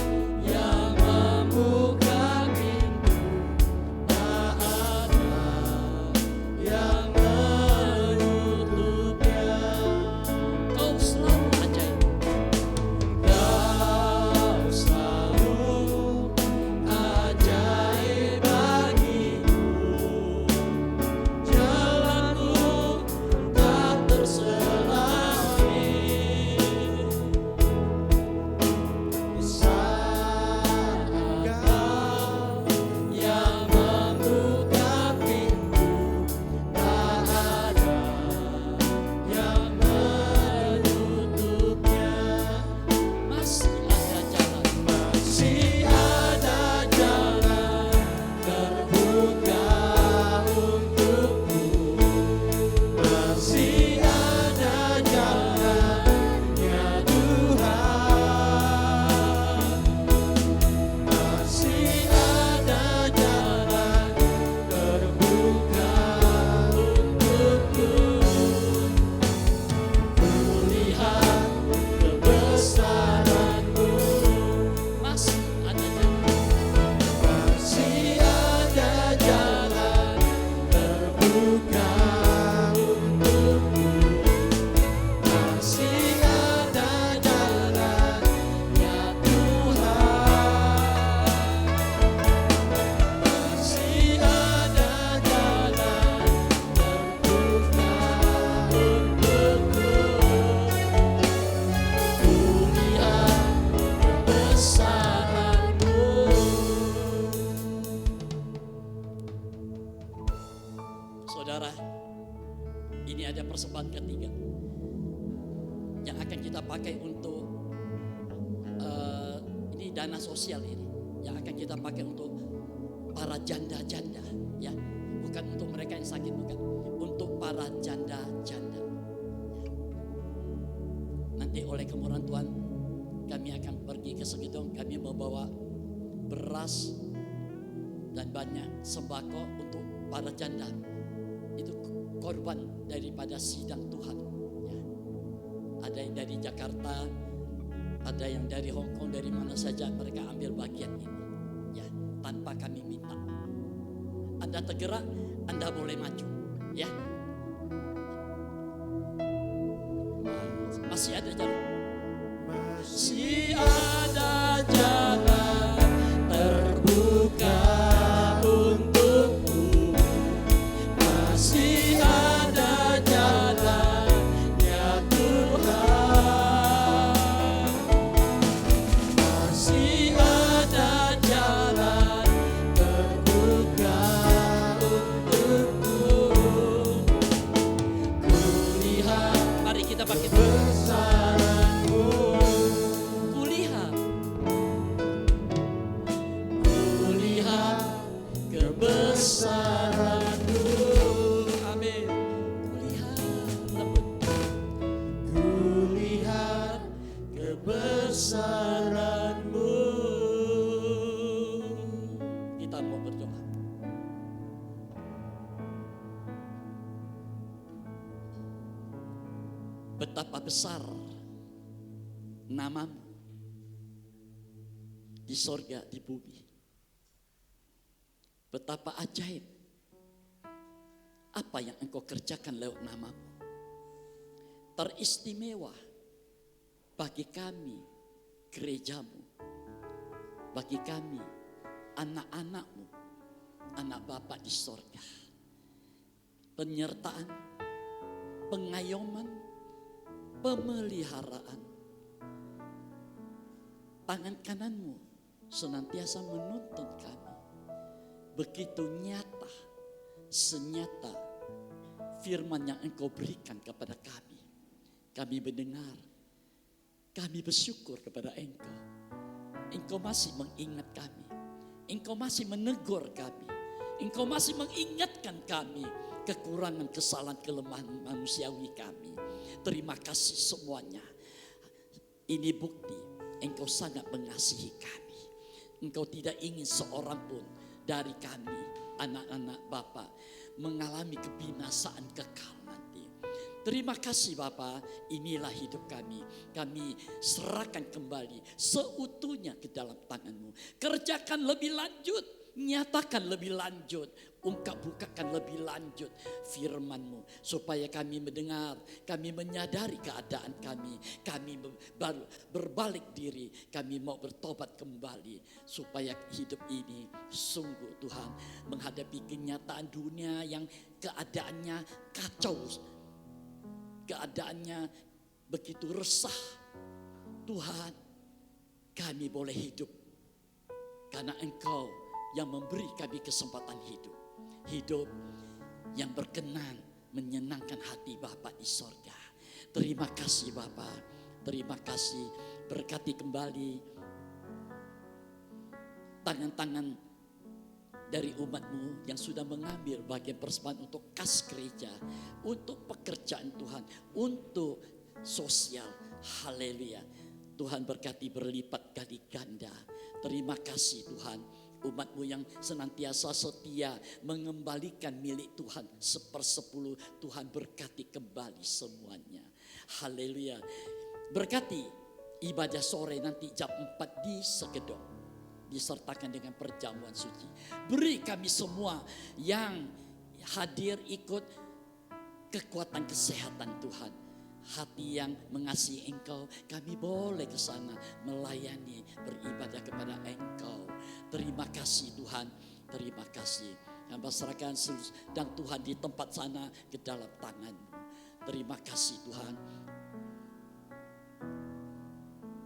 Saudara, ini ada persembahan ketiga yang akan kita pakai untuk ini dana sosial ini yang akan kita pakai untuk para janda-janda, ya, bukan untuk mereka yang sakit, bukan, untuk para janda-janda. Nanti oleh kemurahan Tuhan kami akan pergi ke Segedong, kami membawa beras dan banyak sembako untuk para janda. Itu korban daripada sidang Tuhan, ya. Ada yang dari Jakarta, ada yang dari Hong Kong, dari mana saja mereka ambil bagian ini, ya, tanpa kami minta. Anda tergerak, Anda boleh maju, ya. Masih ada jalan. Masih ada jalan terbuka untukku. Masih ada jalan, ya Tuhan. Masih ada jalan terbuka untukku. Kulihat, mari kita bangkit. Kebesaranmu, amin. Kulihat kebesaranmu. Kita mau berdoa. Betapa besar namamu di sorga, di bumi. Betapa ajaib apa yang engkau kerjakan lewat namamu. Teristimewa bagi kami gerejamu, bagi kami anak-anakmu, anak Bapa di sorga. Penyertaan, pengayoman, pemeliharaan. Tangan kananmu senantiasa menuntun kami. Begitu nyata, senyata firman yang engkau berikan kepada kami. Kami mendengar, kami bersyukur kepada engkau. Engkau masih mengingat kami. Engkau masih menegur kami. Engkau masih mengingatkan kami kekurangan, kesalahan, kelemahan manusiawi kami. Terima kasih semuanya. Ini bukti engkau sangat mengasihi kami. Engkau tidak ingin seorang pun dari kami, anak-anak Bapa, mengalami kebinasaan kekal nanti. Terima kasih Bapa, inilah hidup kami. Kami serahkan kembali seutuhnya ke dalam tangan-Mu. Kerjakan lebih lanjut, nyatakan lebih lanjut, bukakan lebih lanjut firman-Mu, supaya kami mendengar, kami menyadari keadaan kami berbalik diri, kami mau bertobat kembali, supaya hidup ini sungguh Tuhan menghadapi kenyataan dunia yang keadaannya kacau, keadaannya begitu resah. Tuhan, kami boleh hidup karena Engkau yang memberi kami kesempatan hidup. Hidup yang berkenan, menyenangkan hati Bapa di sorga. Terima kasih Bapa, terima kasih. Berkati kembali tangan-tangan dari umat-Mu yang sudah mengambil bagian persembahan untuk kas gereja, untuk pekerjaan Tuhan, untuk sosial. Haleluya. Tuhan berkati berlipat kali ganda. Terima kasih Tuhan. Umat-Mu yang senantiasa setia mengembalikan milik Tuhan 1/10, Tuhan berkati kembali semuanya. Haleluya. Berkati ibadah sore nanti jam 4 di Segedong, disertakan dengan perjamuan suci. Beri kami semua yang hadir ikut kekuatan kesehatan Tuhan. Hati yang mengasihi Engkau, kami boleh ke sana melayani, beribadah kepada Engkau. Terima kasih Tuhan, terima kasih. Hamba serahkan dan Tuhan di tempat sana ke dalam tangan-Mu. Terima kasih Tuhan.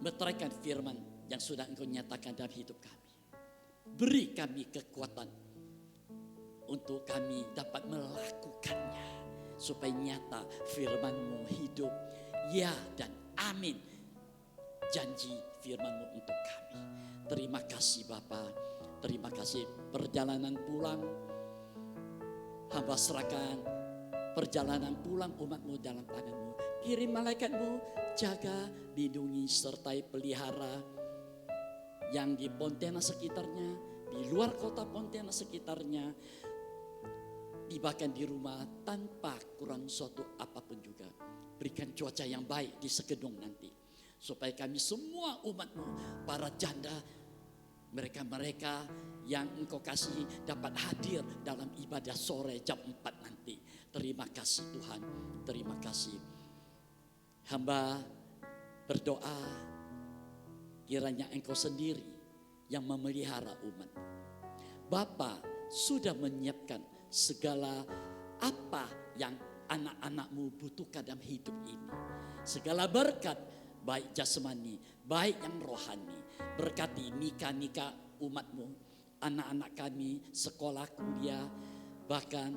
Meteraikan firman yang sudah Engkau nyatakan dalam hidup kami. Beri kami kekuatan untuk untuk kami dapat melakukannya, supaya nyata firman-Mu hidup, ya dan amin. Janji firman-Mu untuk kami. Terima kasih Bapa, terima kasih perjalanan pulang. Hamba serahkan perjalanan pulang umat-Mu dalam tangan-Mu. Kirim malaikat-Mu, jaga, lindungi, sertai pelihara yang di Pontianak sekitarnya, di luar kota Pontianak sekitarnya, bahkan di rumah tanpa kurang suatu apapun juga. Berikan cuaca yang baik di Sekedung nanti, supaya kami semua umat-Mu, para janda, mereka-mereka yang Engkau kasih dapat hadir dalam ibadah sore jam 4 nanti. Terima kasih Tuhan, terima kasih. Hamba berdoa kiranya Engkau sendiri yang memelihara umat. Bapa sudah menyiapkan segala apa yang anak-anak-Mu butuhkan dalam hidup ini. Segala berkat, baik jasmani, baik yang rohani. Berkati nikah-nikah umat-Mu, anak-anak kami, sekolah, kuliah, bahkan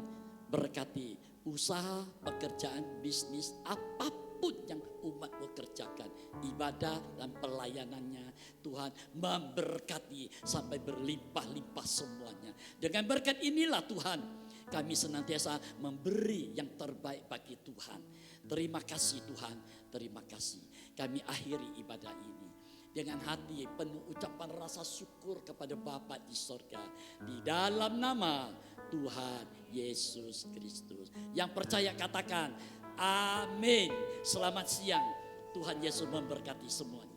berkati usaha, pekerjaan, bisnis, apapun yang umat-Mu kerjakan, ibadah dan pelayanannya, Tuhan memberkati sampai berlimpah-limpah semuanya. Dengan berkat inilah Tuhan, kami senantiasa memberi yang terbaik bagi Tuhan. Terima kasih Tuhan, terima kasih. Kami akhiri ibadah ini dengan hati penuh ucapan rasa syukur kepada Bapa di sorga, di dalam nama Tuhan Yesus Kristus. Yang percaya katakan amin. Selamat siang, Tuhan Yesus memberkati semuanya.